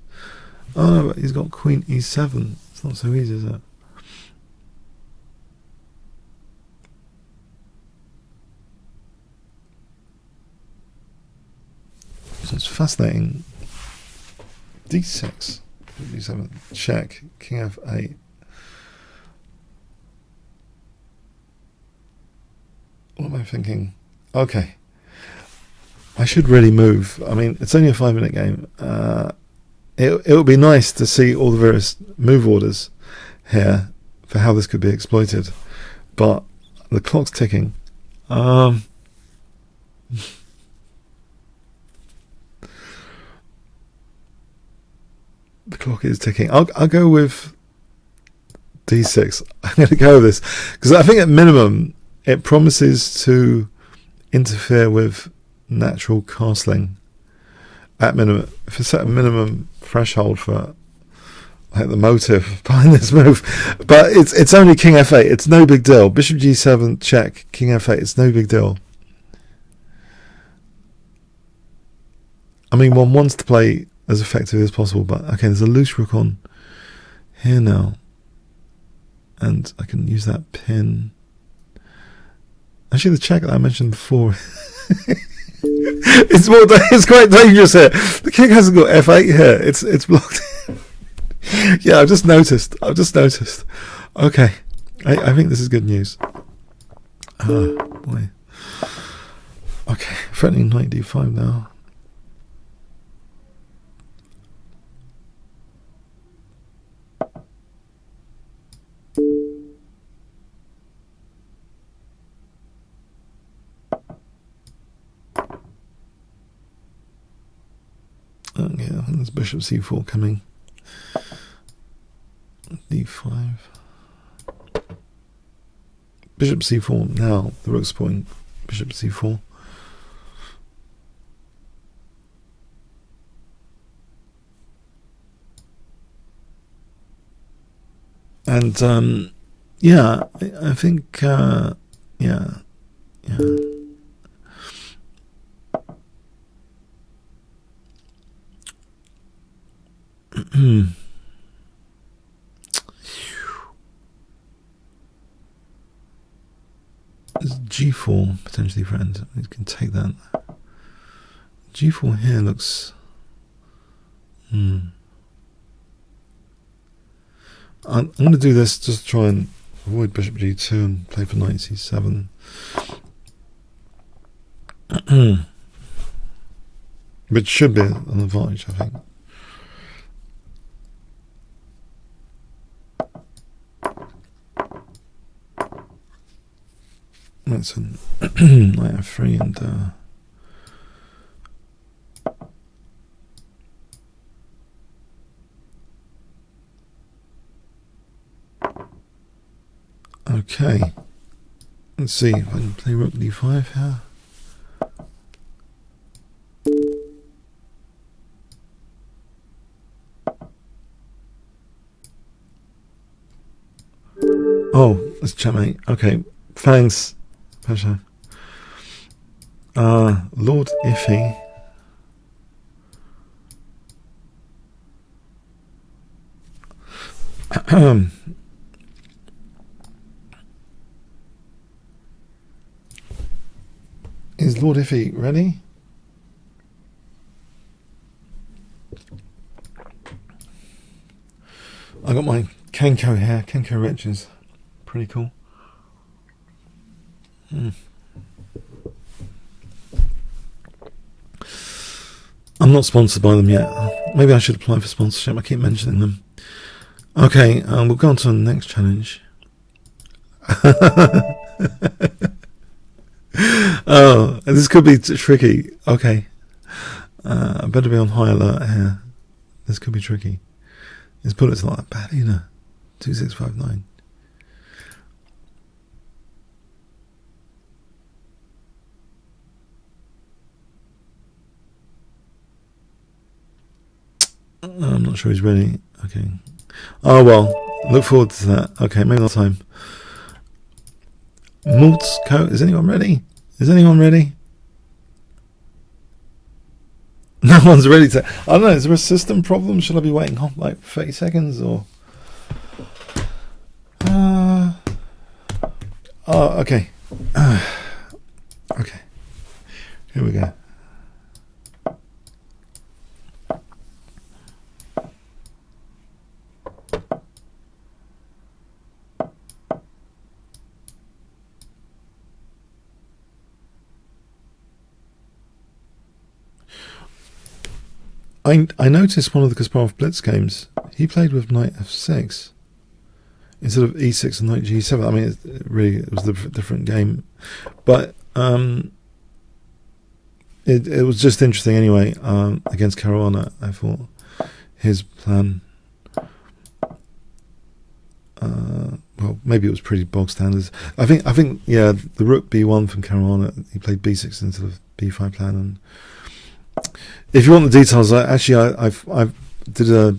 Oh no, but he's got queen e7. It's not so easy, is it? So it's fascinating. d6, d7, check, king f8. What am I thinking? Okay, I should really move. I mean, it's only a 5-minute game. It would be nice to see all the various move orders here for how this could be exploited, but the clock's ticking. The clock is ticking. I'll go with d6. I'm going to go with this because I think at minimum it promises to interfere with natural castling. At minimum, if it's at a minimum threshold for like the motive behind this move, but it's only king f8. It's no big deal. Bishop g7 check, king f8. It's no big deal. I mean, one wants to play as effectively as possible, but okay, there's a loose rook on here now, and I can use that pin. Actually, the check that I mentioned before, it's quite dangerous here. The king hasn't got f8 here. It's blocked. Yeah, I've just noticed. Okay, I think this is good news. Oh boy. Okay, threatening knight d5 now. Okay, I think there's bishop c4 coming. d5. Bishop c4 now. The rook's supporting bishop c4. And yeah, I think yeah. There's g4 potentially, friend. You can take that. G4 here looks. I'm going to do this just to try and avoid bishop g2 and play for knight c7. Which should be an advantage, I think. That's a knight f3 and okay. Let's see if I can play rook d5 here. Oh, that's checkmate. Okay, thanks. Pleasure. Lord Iffy. Is Lord Iffy ready? I got my Kenko here, Kenko Riches. Pretty cool. I'm not sponsored by them yet. Maybe I should apply for sponsorship. I keep mentioning them. Okay, we'll go on to the next challenge. Oh, this could be tricky. Okay. I better be on high alert here. This could be tricky. His bullet's not that bad either. 2659. I'm not sure he's ready. Okay. Oh well, look forward to that. Okay, maybe another time. Malt's coat. Is anyone ready? Is anyone ready? No one's ready to. I don't know. Is there a system problem? Should I be waiting like 30 seconds or? Oh, okay. Okay. Here we go. I noticed one of the Kasparov Blitz games, he played with knight f6 instead of e6 and knight g7. I mean, it was a different game, but it was just interesting anyway. Against Caruana, I thought his plan. Well, maybe it was pretty bog standard. I think yeah, the rook b1 from Caruana. He played b6 instead of b5 plan. And if you want the details, I've did a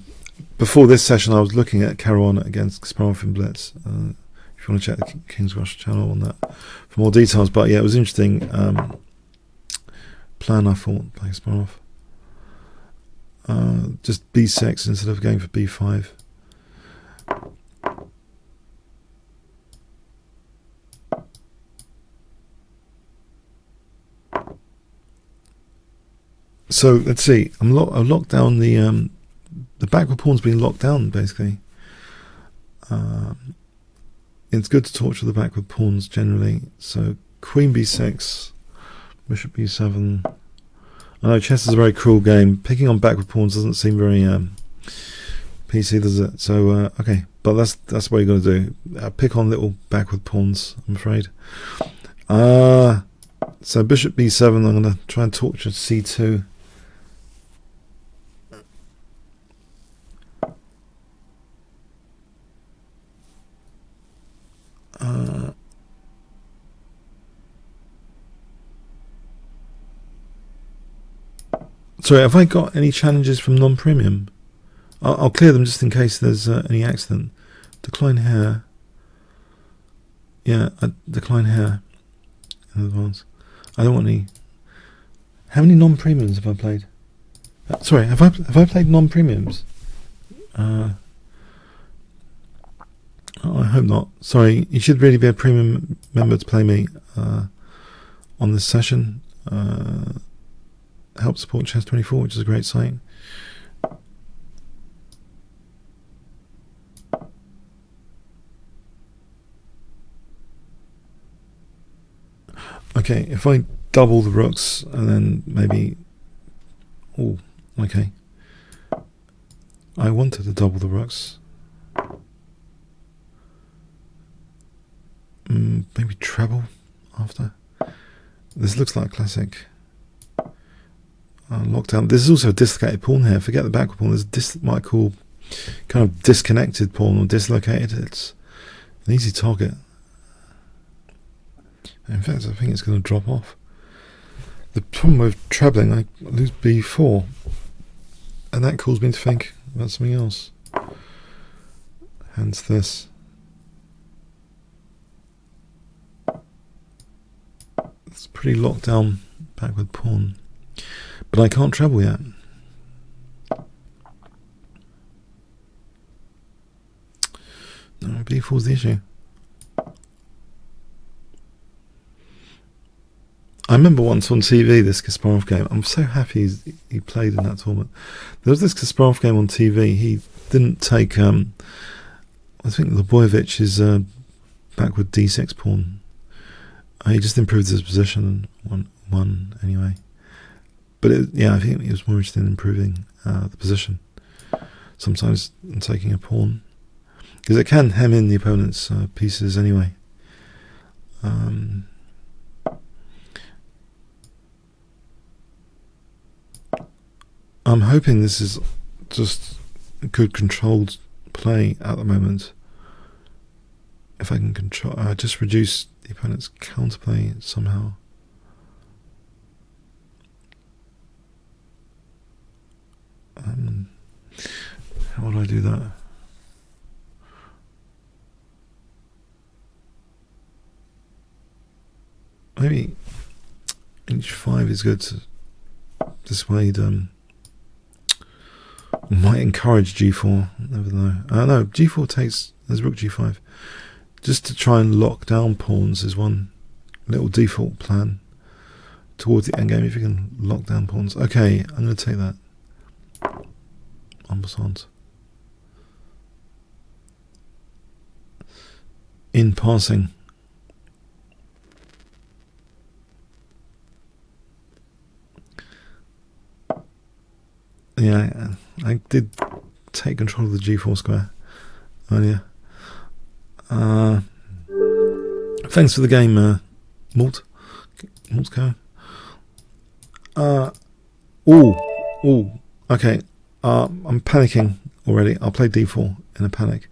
before this session. I was looking at Caruana against Kasparov in Blitz. If you want to check the Kingscrusher channel on that for more details, but yeah, it was interesting. Plan I thought by Kasparov. Just b6 instead of going for b5. So let's see. I've locked down the the backward pawn's been locked down, basically. It's good to torture the backward pawns generally. So queen b6, bishop b7. I know chess is a very cruel game. Picking on backward pawns doesn't seem very PC, does it? So okay, but that's what you got to do. Pick on little backward pawns, I'm afraid. So bishop b7. I'm going to try and torture c2. Sorry, have I got any challenges from non-premium? I'll clear them just in case there's any accident. Decline here. Yeah, decline here in advance. I don't want any. How many non-premiums have I played? Sorry, have I played non-premiums? Oh, I hope not. Sorry, you should really be a premium member to play me on this session. Help support Chess24, which is a great site. Okay, if I double the rooks and then maybe... Oh, okay. I wanted to double the rooks. Maybe treble after. This looks like a classic. Lockdown. This is also a dislocated pawn here. Forget the backward pawn. There's what I call kind of disconnected pawn or dislocated. It's an easy target. In fact, I think it's going to drop off. The problem with trebling, I lose b4, and that calls me to think about something else. Hence this. It's pretty locked down backward pawn. But I can't treble yet. No, b4 is the issue. I remember once on TV this Kasparov game. I'm so happy he played in that tournament. There was this Kasparov game on TV. He didn't take, I think, Lebojevich's backward d6 pawn. He just improved his position and won anyway. But yeah, I think he was more interested in improving the position. Sometimes in taking a pawn, because it can hem in the opponent's pieces anyway. I'm hoping this is just a good controlled play at the moment. If I can control, just reduce the opponent's counterplay somehow. How would I do that? Maybe h5 is good to dissuade. Might encourage g4. Never know. No, g4 takes. There's rook g5. Just to try and lock down pawns is one little default plan towards the endgame. If you can lock down pawns. Okay, I'm going to take that. En passant. In passing. Yeah, I did take control of the g4 square earlier. Thanks for the game, Maltco. Okay. I'm panicking already. I'll play d4 in a panic.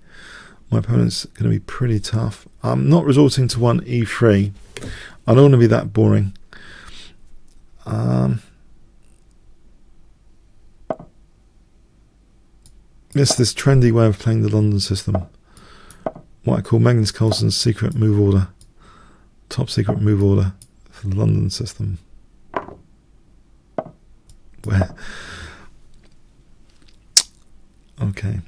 My opponent's going to be pretty tough. I'm not resorting to one e3. I don't want to be that boring. It's this trendy way of playing the London system. What I call Magnus Carlsen's secret move order. Top secret move order for the London system. Where? Okay.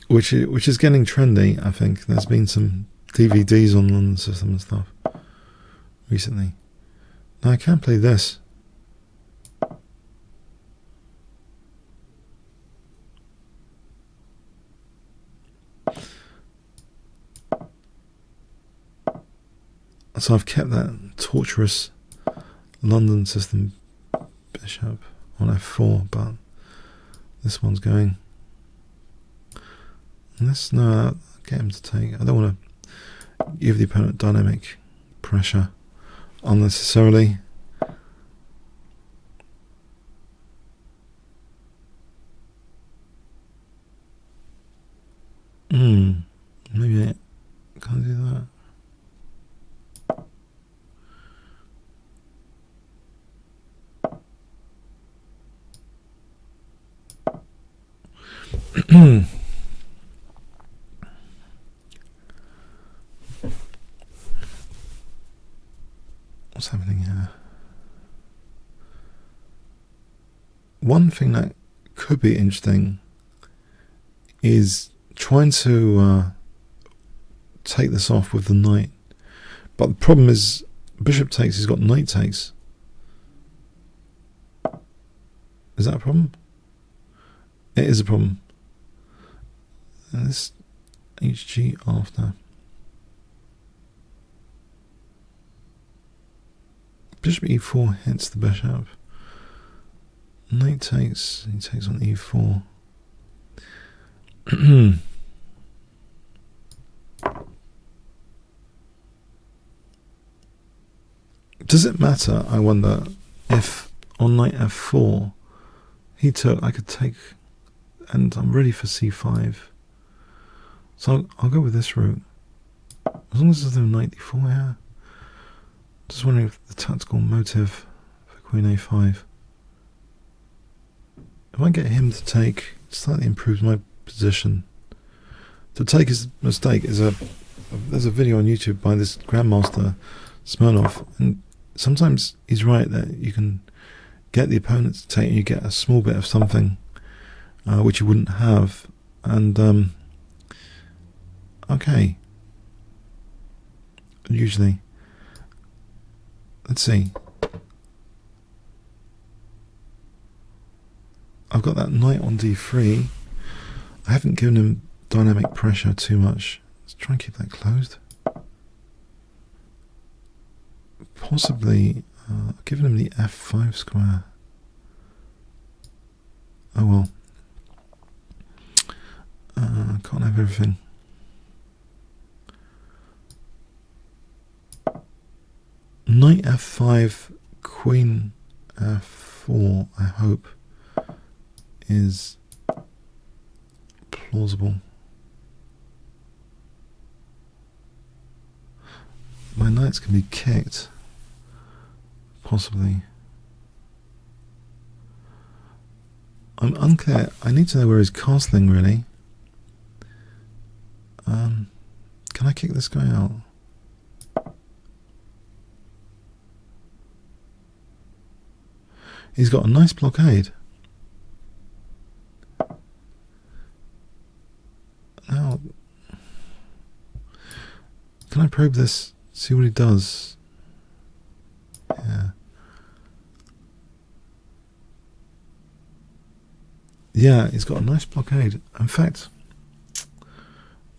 Which is getting trendy, I think. There's been some DVDs on London system and stuff recently. Now I can play this. So I've kept that torturous London system bishop on f4, but this one's going. Let's get him to take. I don't want to give the opponent dynamic pressure unnecessarily. Maybe I can't do that. What's happening here? One thing that could be interesting is trying to take this off with the knight. But the problem is, bishop takes, he's got knight takes. Is that a problem? It is a problem. And this HG after. Bishop e4 hits the bishop. Knight takes, he takes on e4. Does it matter, I wonder, if on knight f4 he took, I could take, and I'm ready for c5. So I'll go with this route. As long as there's no knight d4 here. Just wondering if the tactical motive for queen a5. If I get him to take, it slightly improves my position. To take his mistake is there's a video on YouTube by this Grandmaster Smirnov, and sometimes he's right that you can get the opponent to take and you get a small bit of something which you wouldn't have. And okay, usually, let's see, I've got that knight on d3. I haven't given him dynamic pressure too much. Let's try and keep that closed. Possibly giving him the f5 square. Oh well. Can't have everything. Knight f5, queen f4, I hope, is plausible. My knights can be kicked, possibly. I'm unclear. I need to know where he's castling, really. Can I kick this guy out? He's got a nice blockade. Now, can I probe this? See what he does? Yeah. Yeah, he's got a nice blockade. In fact,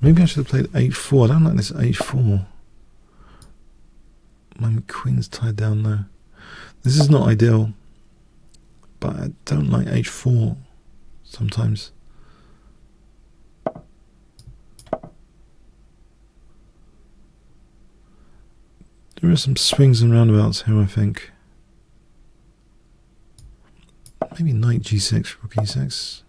maybe I should have played h4. I don't like this h4. My queen's tied down now. This is not ideal, but I don't like h4 sometimes. There are some swings and roundabouts here, I think. Maybe knight g6, rook e6.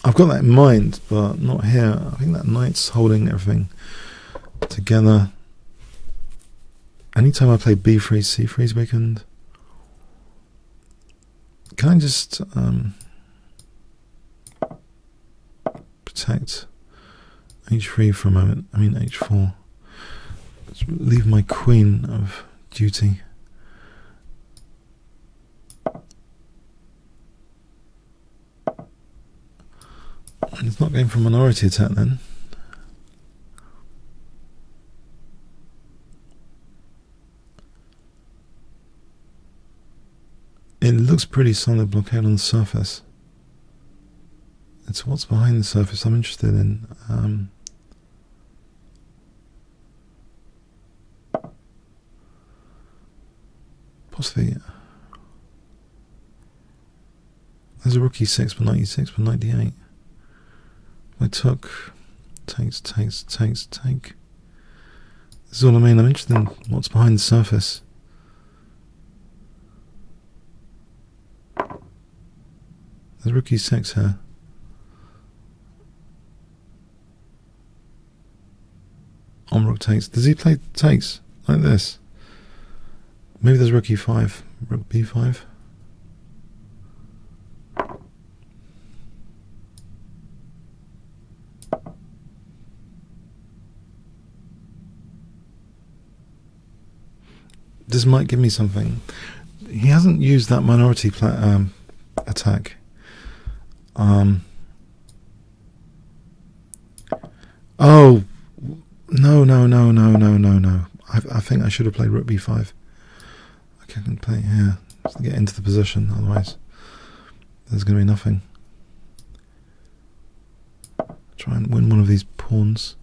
I've got that in mind, but not here. I think that knight's holding everything together. Anytime I play b3, c3 is weakened. Can I just protect h3 for a moment? I mean h4. Let's leave my queen of duty. And it's not going for a minority attack then. looks pretty solid blockade on the surface. It's what's behind the surface I'm interested in. Possibly. There's a rook e6 for 96 for 98. I took, takes, take. This is what I mean. I'm interested in what's behind the surface. There's rook e6 here. On rook takes. Does he play takes like this? Maybe there's rook e5, rook b5. This might give me something. He hasn't used that minority attack. Oh, no. I think I should have played rook b5. I can play here just to get into the position, otherwise there's going to be nothing. Try and win one of these pawns.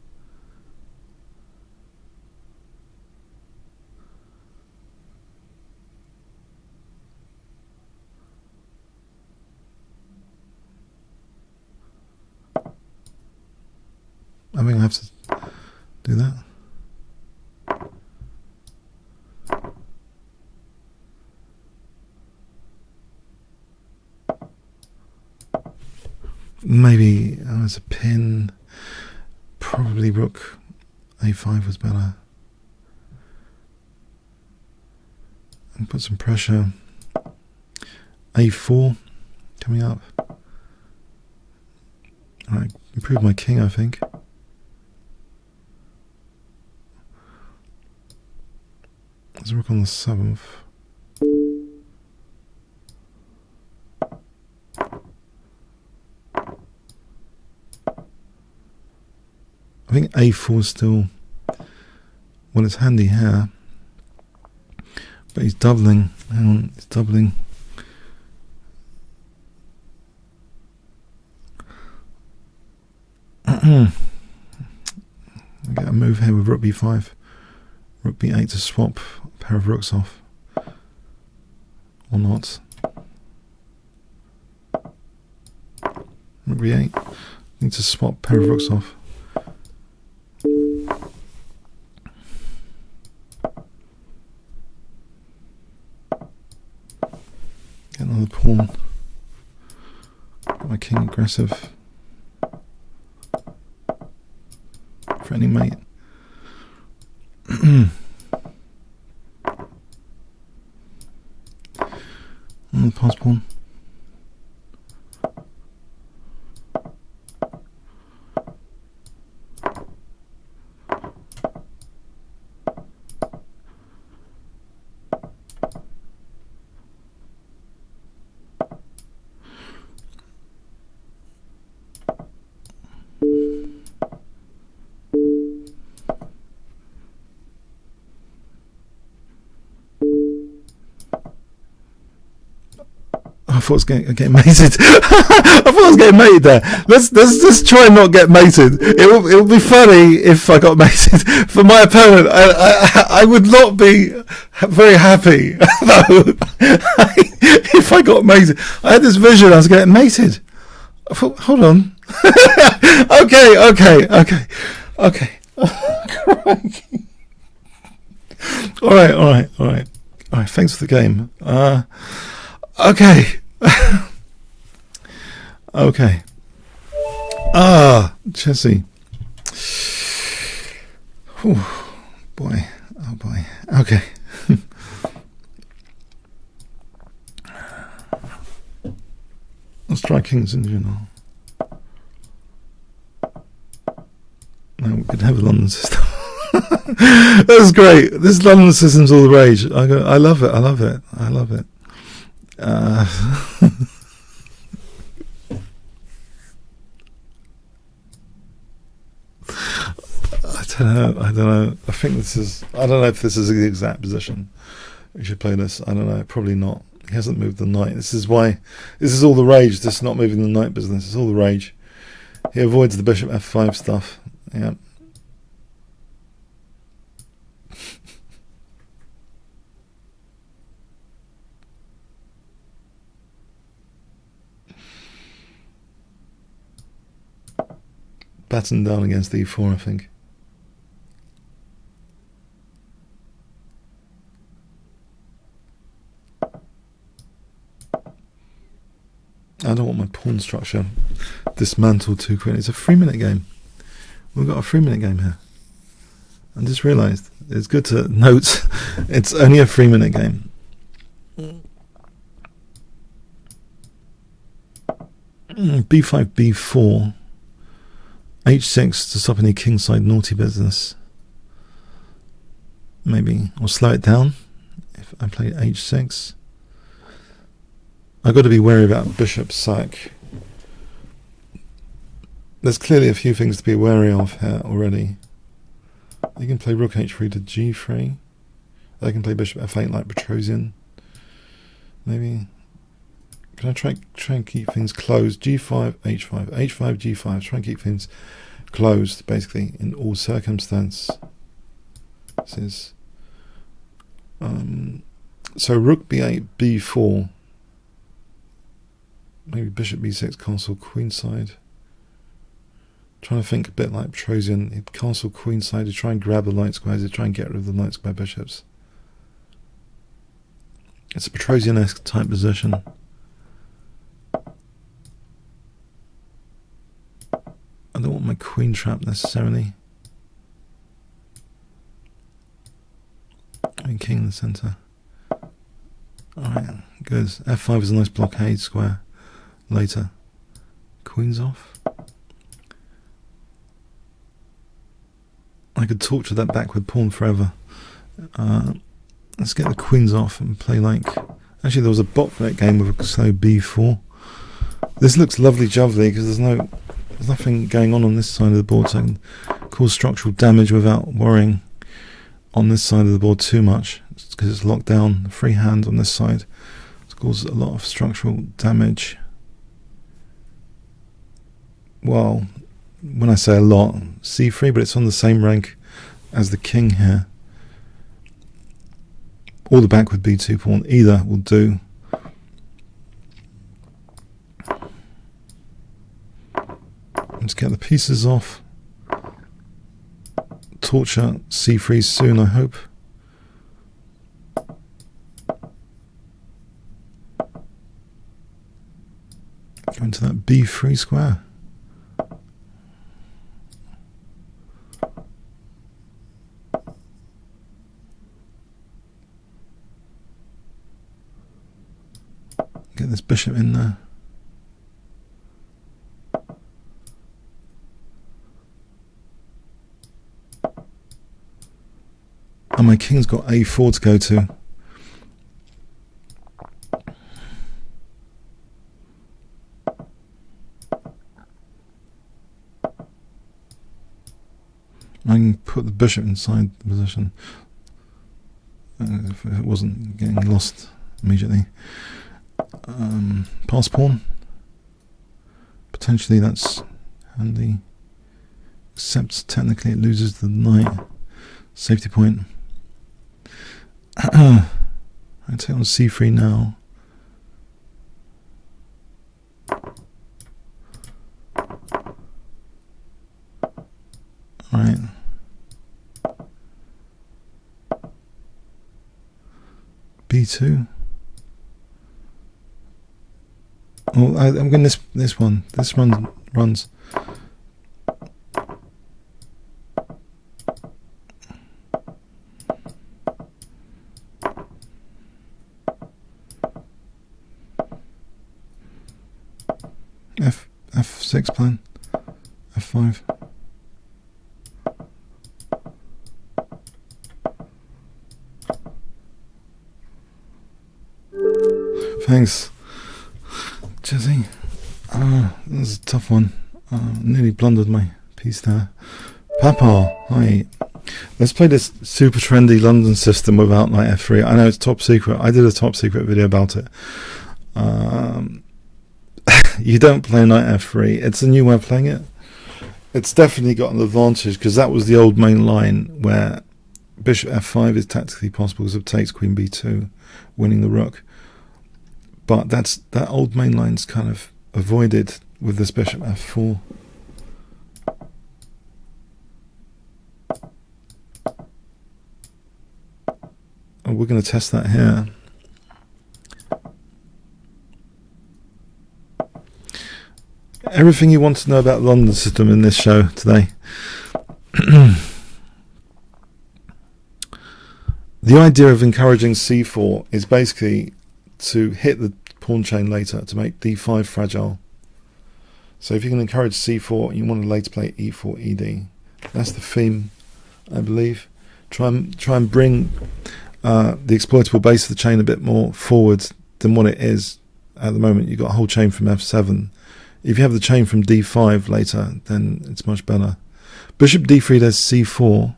I think I have to do that. Maybe as a pin, probably rook a5 was better. And put some pressure. a4 coming up. Alright, improve my king, I think. There's a rook on the 7th. I think a4 is still, well, it's handy here, but he's doubling. Hang on, he's doubling. I get a move here with rook b5, rook b8 to swap a pair of rooks off, or not. Rook b8, need to swap a pair of rooks off. Get another pawn. Got my king aggressive. For any mate. On the pass pawn. I thought I was getting mated. I thought I was getting mated there. Let's just try and not get mated. It will be funny if I got mated. For my opponent, I would not be very happy though if I got mated. I had this vision I was getting mated. I thought, hold on. Okay. All right. Thanks for the game. Okay. Okay. Chelsea. Whew. Boy. Oh boy. Okay. Let's try King's Indian now. No, we could have a London system. That's great. This London system's all the rage. I love it. I don't know. I don't know if this is the exact position. We should play this. I don't know. Probably not. He hasn't moved the knight. This is why. This is all the rage. This is not moving the knight business. It's all the rage. He avoids the bishop f5 stuff. Yeah. Batten down against e4, I think. I don't want my pawn structure dismantled too quickly. It's a 3-minute game. We've got a 3-minute game here. I just realised it's good to note it's only a 3-minute game. b5, b4, h6 to stop any kingside naughty business. Maybe, or slow it down if I play h6. I've got to be wary about bishop sack. There's clearly a few things to be wary of here already. You can play rook h3 to g3. I can play bishop f8 like Petrosian. Maybe. Can I try and keep things closed? g5, h5, h5, g5. Try and keep things closed, basically, in all circumstances. So rook b8, b4. Maybe bishop b6, castle queenside. Trying to think a bit like Petrosian. Castle queenside to try and grab the light squares, to try and get rid of the light square bishops. It's a Petrosian-esque type position. I don't want my queen trap necessarily. And king in the centre. Alright, good. f5 is a nice blockade square. Later. Queen's off. I could torture that backward pawn forever. Let's get the queens off and play like... Actually, there was a bot for that game with a slow b4. This looks lovely jubbly because there's nothing going on this side of the board, so I can cause structural damage without worrying on this side of the board too much, because it's locked down. Free hand on this side. It's caused a lot of structural damage. Well, when I say a lot, c3, but it's on the same rank as the king here. Or the backward b2 pawn, either will do. Let's get the pieces off. Torture c3 soon, I hope. Go into that b3 square. Get this bishop in there. And my king's got a4 to go to. I can put the bishop inside the position if it wasn't getting lost immediately. Pass pawn. Potentially that's handy. Except technically it loses the knight. Safety point. I take on c3 now. Alright. b2. Oh, I'm going this one. This one runs. F6 plan. F5. Thanks, Jesse. This is a tough one. Nearly blundered my piece there. Papa, hi. Let's play this super trendy London system without knight f3. I know it's top secret. I did a top secret video about it. You don't play knight f3. It's a new way of playing it. It's definitely got an advantage because that was the old main line where bishop f5 is tactically possible because it takes queen b2, winning the rook. But that old main line's kind of avoided with this bishop f4. And we're going to test that here. Everything you want to know about the London system in this show today. The idea of encouraging c4 is basically to hit the pawn chain later, to make d5 fragile. So if you can encourage c4, you want to later play e4, ed. That's the theme, I believe. Try and bring the exploitable base of the chain a bit more forward than what it is at the moment. You've got a whole chain from f7. If you have the chain from d5 later, then it's much better. Bishop d3 does c4.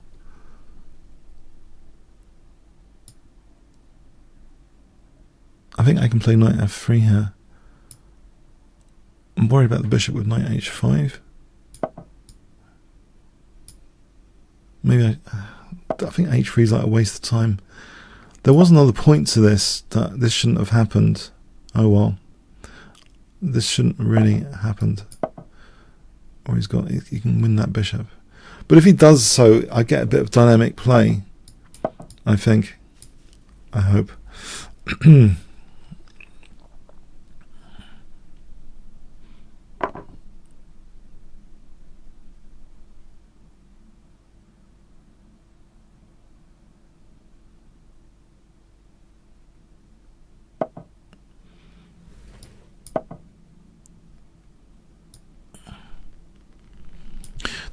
I think I can play knight f3 here. I'm worried about the bishop with knight h5. Maybe I think h3 is like a waste of time. There was another point to this, that this shouldn't have happened. Oh well. This shouldn't really have happened. Or he can win that bishop. But if he does so, I get a bit of dynamic play, I think. I hope.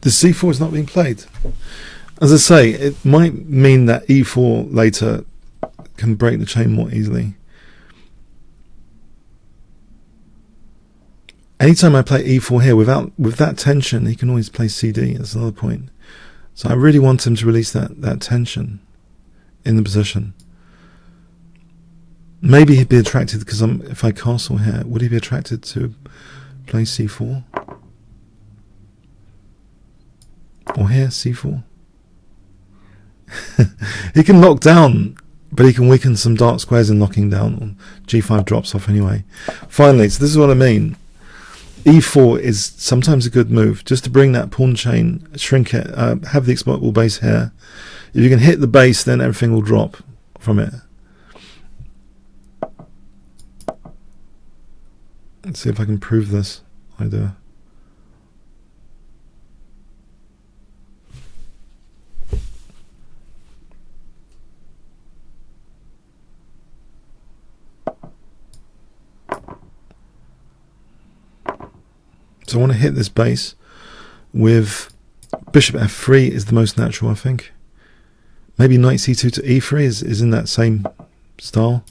The c4 is not being played. As I say, it might mean that e4 later can break the chain more easily. Anytime I play e4 here, with that tension, he can always play cd. That's another point. So I really want him to release that tension in the position. Maybe he'd be attracted, because if I castle here, would he be attracted to play c4? Or here, c4. He can lock down, but he can weaken some dark squares in locking down. Or g5 drops off anyway. Finally, so this is what I mean. e4 is sometimes a good move, just to bring that pawn chain, shrink it, have the exploitable base here. If you can hit the base, then everything will drop from it. Let's see if I can prove this idea. So I want to hit this base with bishop f3 is the most natural, I think. Maybe knight c2 to e3 is in that same style.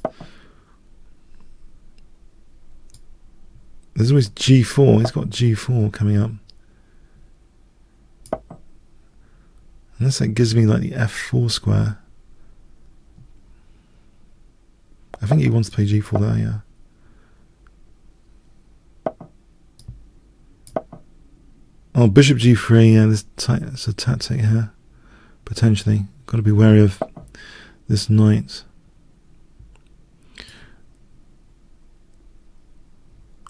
There's always g4. He's got g4 coming up. Unless that gives me like the f4 square. I think he wants to play g4 there, yeah. Oh, bishop g3, yeah, there's a tactic here, potentially. Got to be wary of this knight.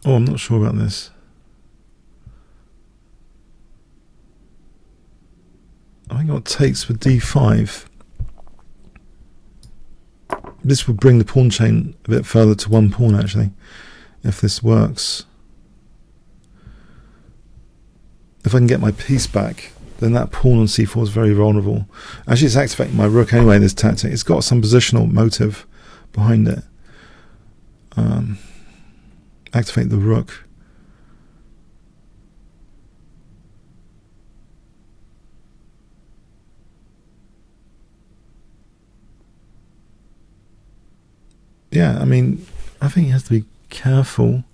Oh, I'm not sure about this. I think what takes for d5. This will bring the pawn chain a bit further to one pawn, actually, if this works. If I can get my piece back, then that pawn on c4 is very vulnerable. Actually, it's activating my rook anyway, this tactic. It's got some positional motive behind it. Activate the rook. Yeah, I mean, I think he has to be careful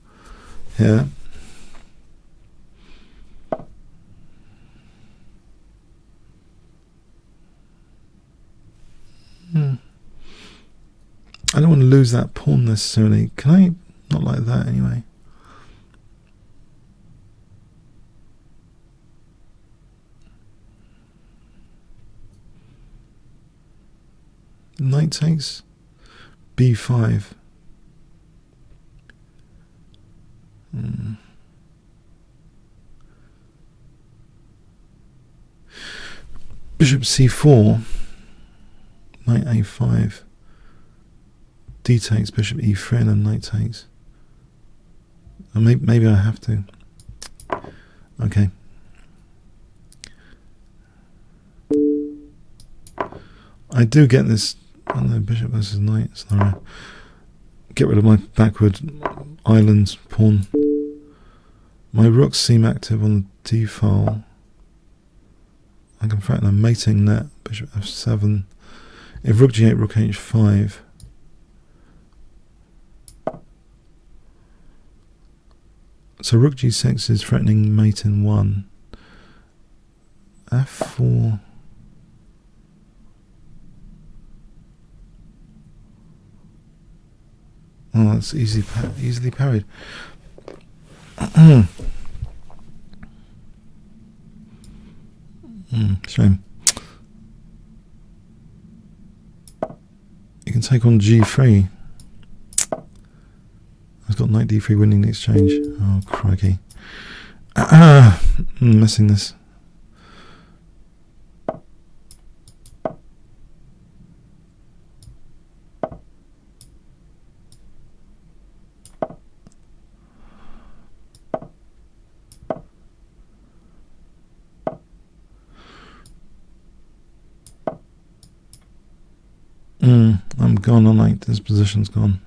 here. I don't want to lose that pawn necessarily. Can I? Not like that anyway. Knight takes b5. Bishop c4. Knight a5. D takes, bishop e3, and then knight takes. Maybe I have to. Okay. I do get this. Oh no, bishop versus knight scenario. Get rid of my backward island pawn. My rooks seem active on the d file. I can threaten a mating net. Bishop f7. If rook g8, rook h5. So rook g6 is threatening mate in 1. f4. Oh, that's easily parried. Shame. You can take on g3. I've got knight d3 winning the exchange. Oh, crikey. Missing this. I'm gone on knight. This position's gone.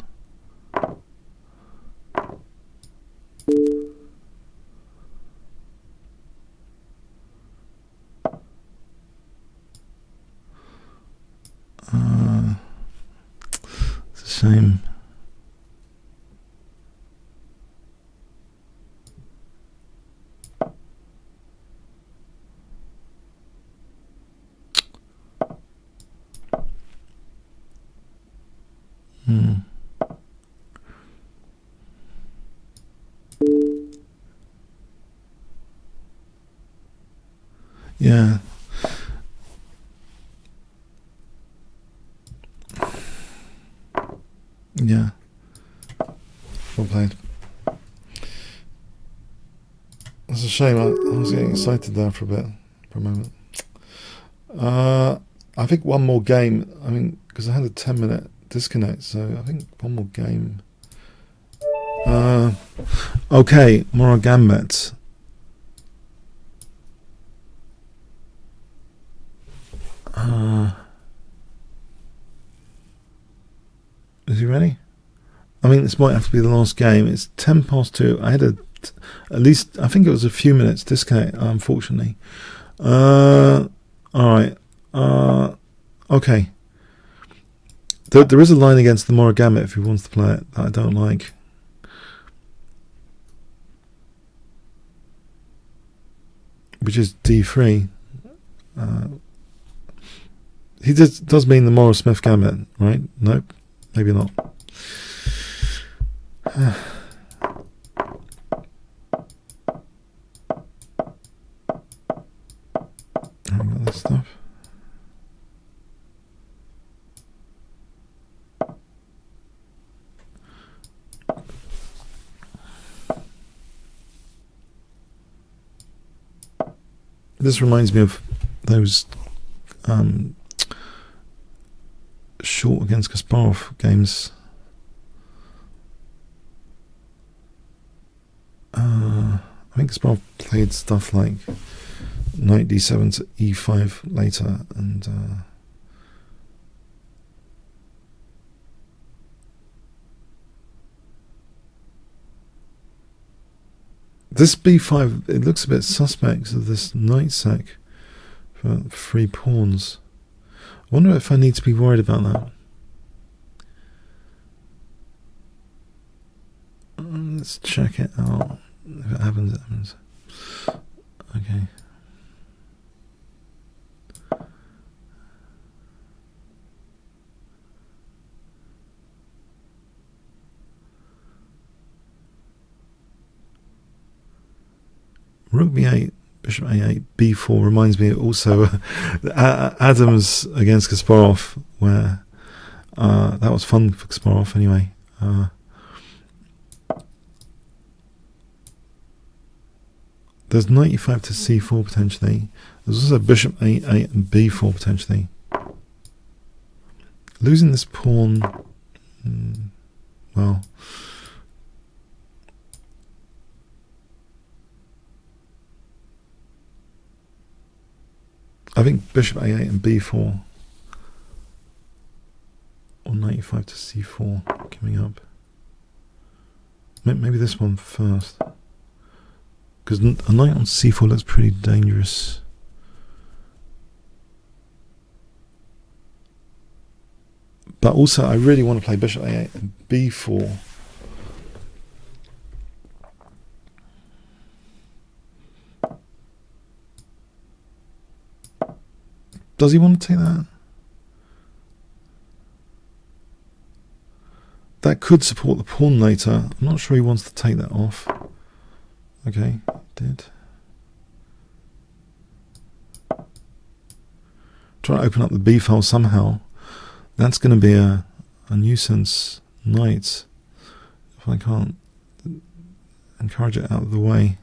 It's a shame. Yeah. Yeah. Well played. It's a shame. I was getting excited there for a moment. I think one more game. I mean, because I had a 10-minute disconnect, so I think one more game. Okay, more gambit. Is he ready? I mean, this might have to be the last game. It's 2:10. I had at least, I think it was a few minutes disconnect, unfortunately. Alright. Okay. There is a line against the Morigama if he wants to play it that I don't like. Which is d3. He does mean the Morris Smith Gambit, right? Nope. Maybe not. I got this stuff. This reminds me of those short against Kasparov games. I think Kasparov played stuff like knight d7 to e5 later, and this b5, it looks a bit suspect of this knight sack for 3 pawns. I wonder if I need to be worried about that. Let's check it out. If it happens, it happens. Okay. Rook b8, bishop a8, b4 reminds me also Adams against Kasparov, where that was fun for Kasparov anyway. There's knight e5 to c4 potentially. There's also bishop a8 and b4 potentially. Losing this pawn, well, I think bishop a8 and b4, or knight e5 to c4 coming up. Maybe this one first, because a knight on c4 looks pretty dangerous. But also, I really want to play bishop a8 and b4. Does he want to take that? That could support the pawn later. I'm not sure he wants to take that off. Okay, did. Try to open up the b file somehow. That's going to be a nuisance knight if I can't encourage it out of the way.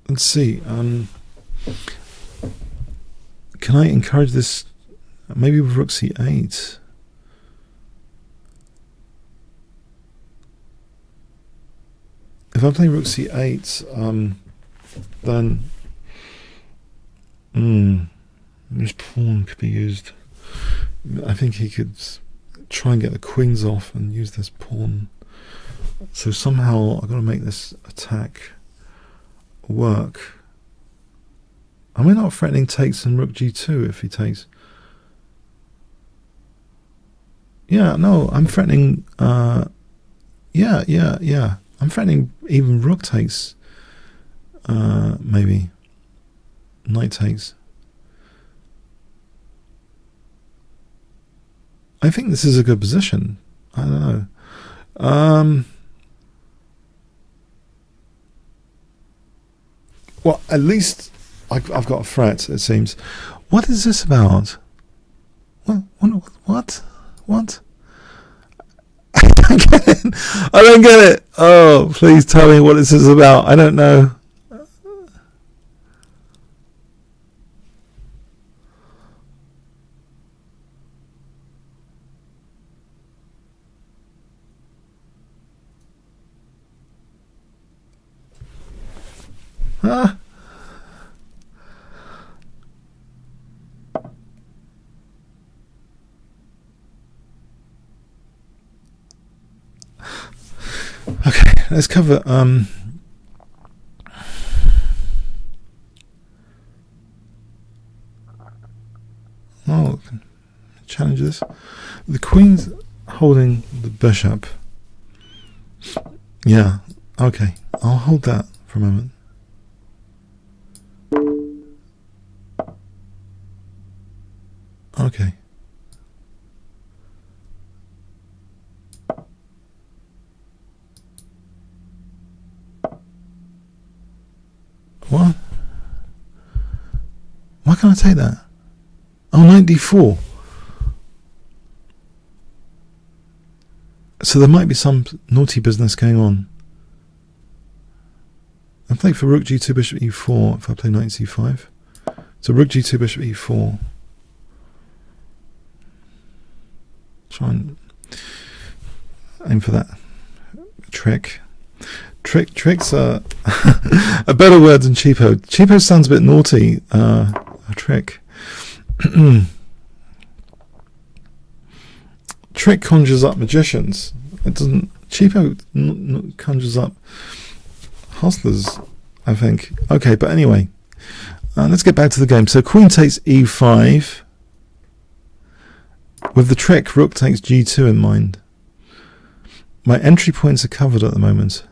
Let's see. Can I encourage this? Maybe with rook c8. If I play rook c8, then this pawn could be used. I think he could try and get the queens off and use this pawn. So somehow I've got to make this attack work. Am I not threatening takes and rook g2 if he takes? Yeah, no, I'm threatening. Yeah. I'm threatening even rook takes. Maybe knight takes. I think this is a good position. I don't know. Well, at least I've got a threat, it seems. What is this about? What? I don't get it. Oh, please tell me what this is about. I don't know. Huh? Okay, let's cover challenge this. The queen's holding the bishop. Yeah, okay. I'll hold that for a moment. Okay. What? Why can't I take that? Oh, knight d4. So there might be some naughty business going on. I'm playing for rook g2, bishop e4 if I play knight c5. So rook g2, bishop e4. Try and aim for that trick. Tricks are a better word than cheapo. Cheapo sounds a bit naughty. A trick. Trick conjures up magicians. It doesn't. Cheapo conjures up hustlers, I think. Okay, but anyway, let's get back to the game. So queen takes e5. With the trick, rook takes g2 in mind. My entry points are covered at the moment.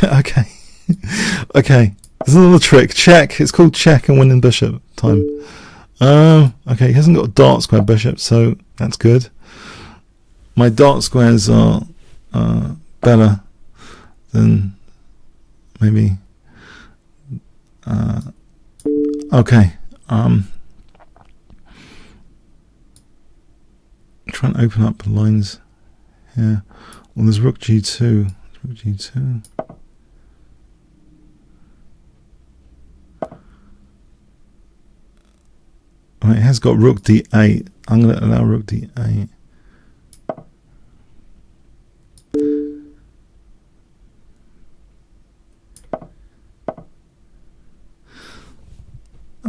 Okay. Okay, there's another trick. Check. It's called check and winning bishop time. Okay, he hasn't got a dark square bishop, so that's good. My dark squares are better than maybe. Okay. Try and open up the lines here. Well, there's rook g2. Rook g2. Right, it has got rook d8. I'm going to allow rook d8.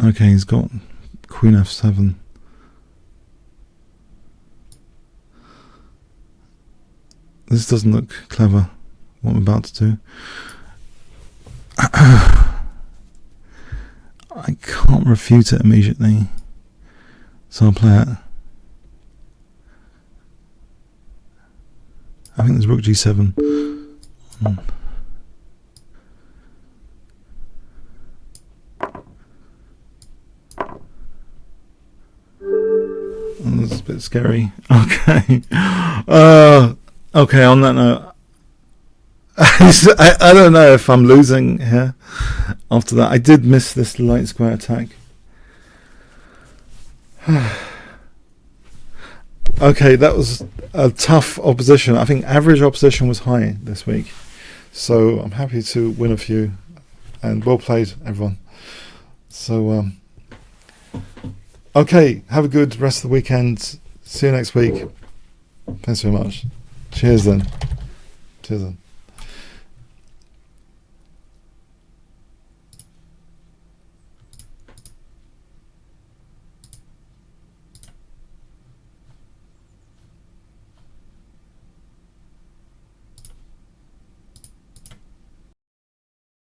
Okay, he's got queen f7. This doesn't look clever, what I'm about to do. I can't refute it immediately, so I'll play it. I think there's rook g7. That's a bit scary. Okay. Okay, on that note, I don't know if I'm losing here after that. I did miss this light square attack. Okay, that was a tough opposition. I think average opposition was high this week. So I'm happy to win a few. And well played, everyone. So, okay, have a good rest of the weekend. See you next week. Thanks very much. Cheers then. Cheers then.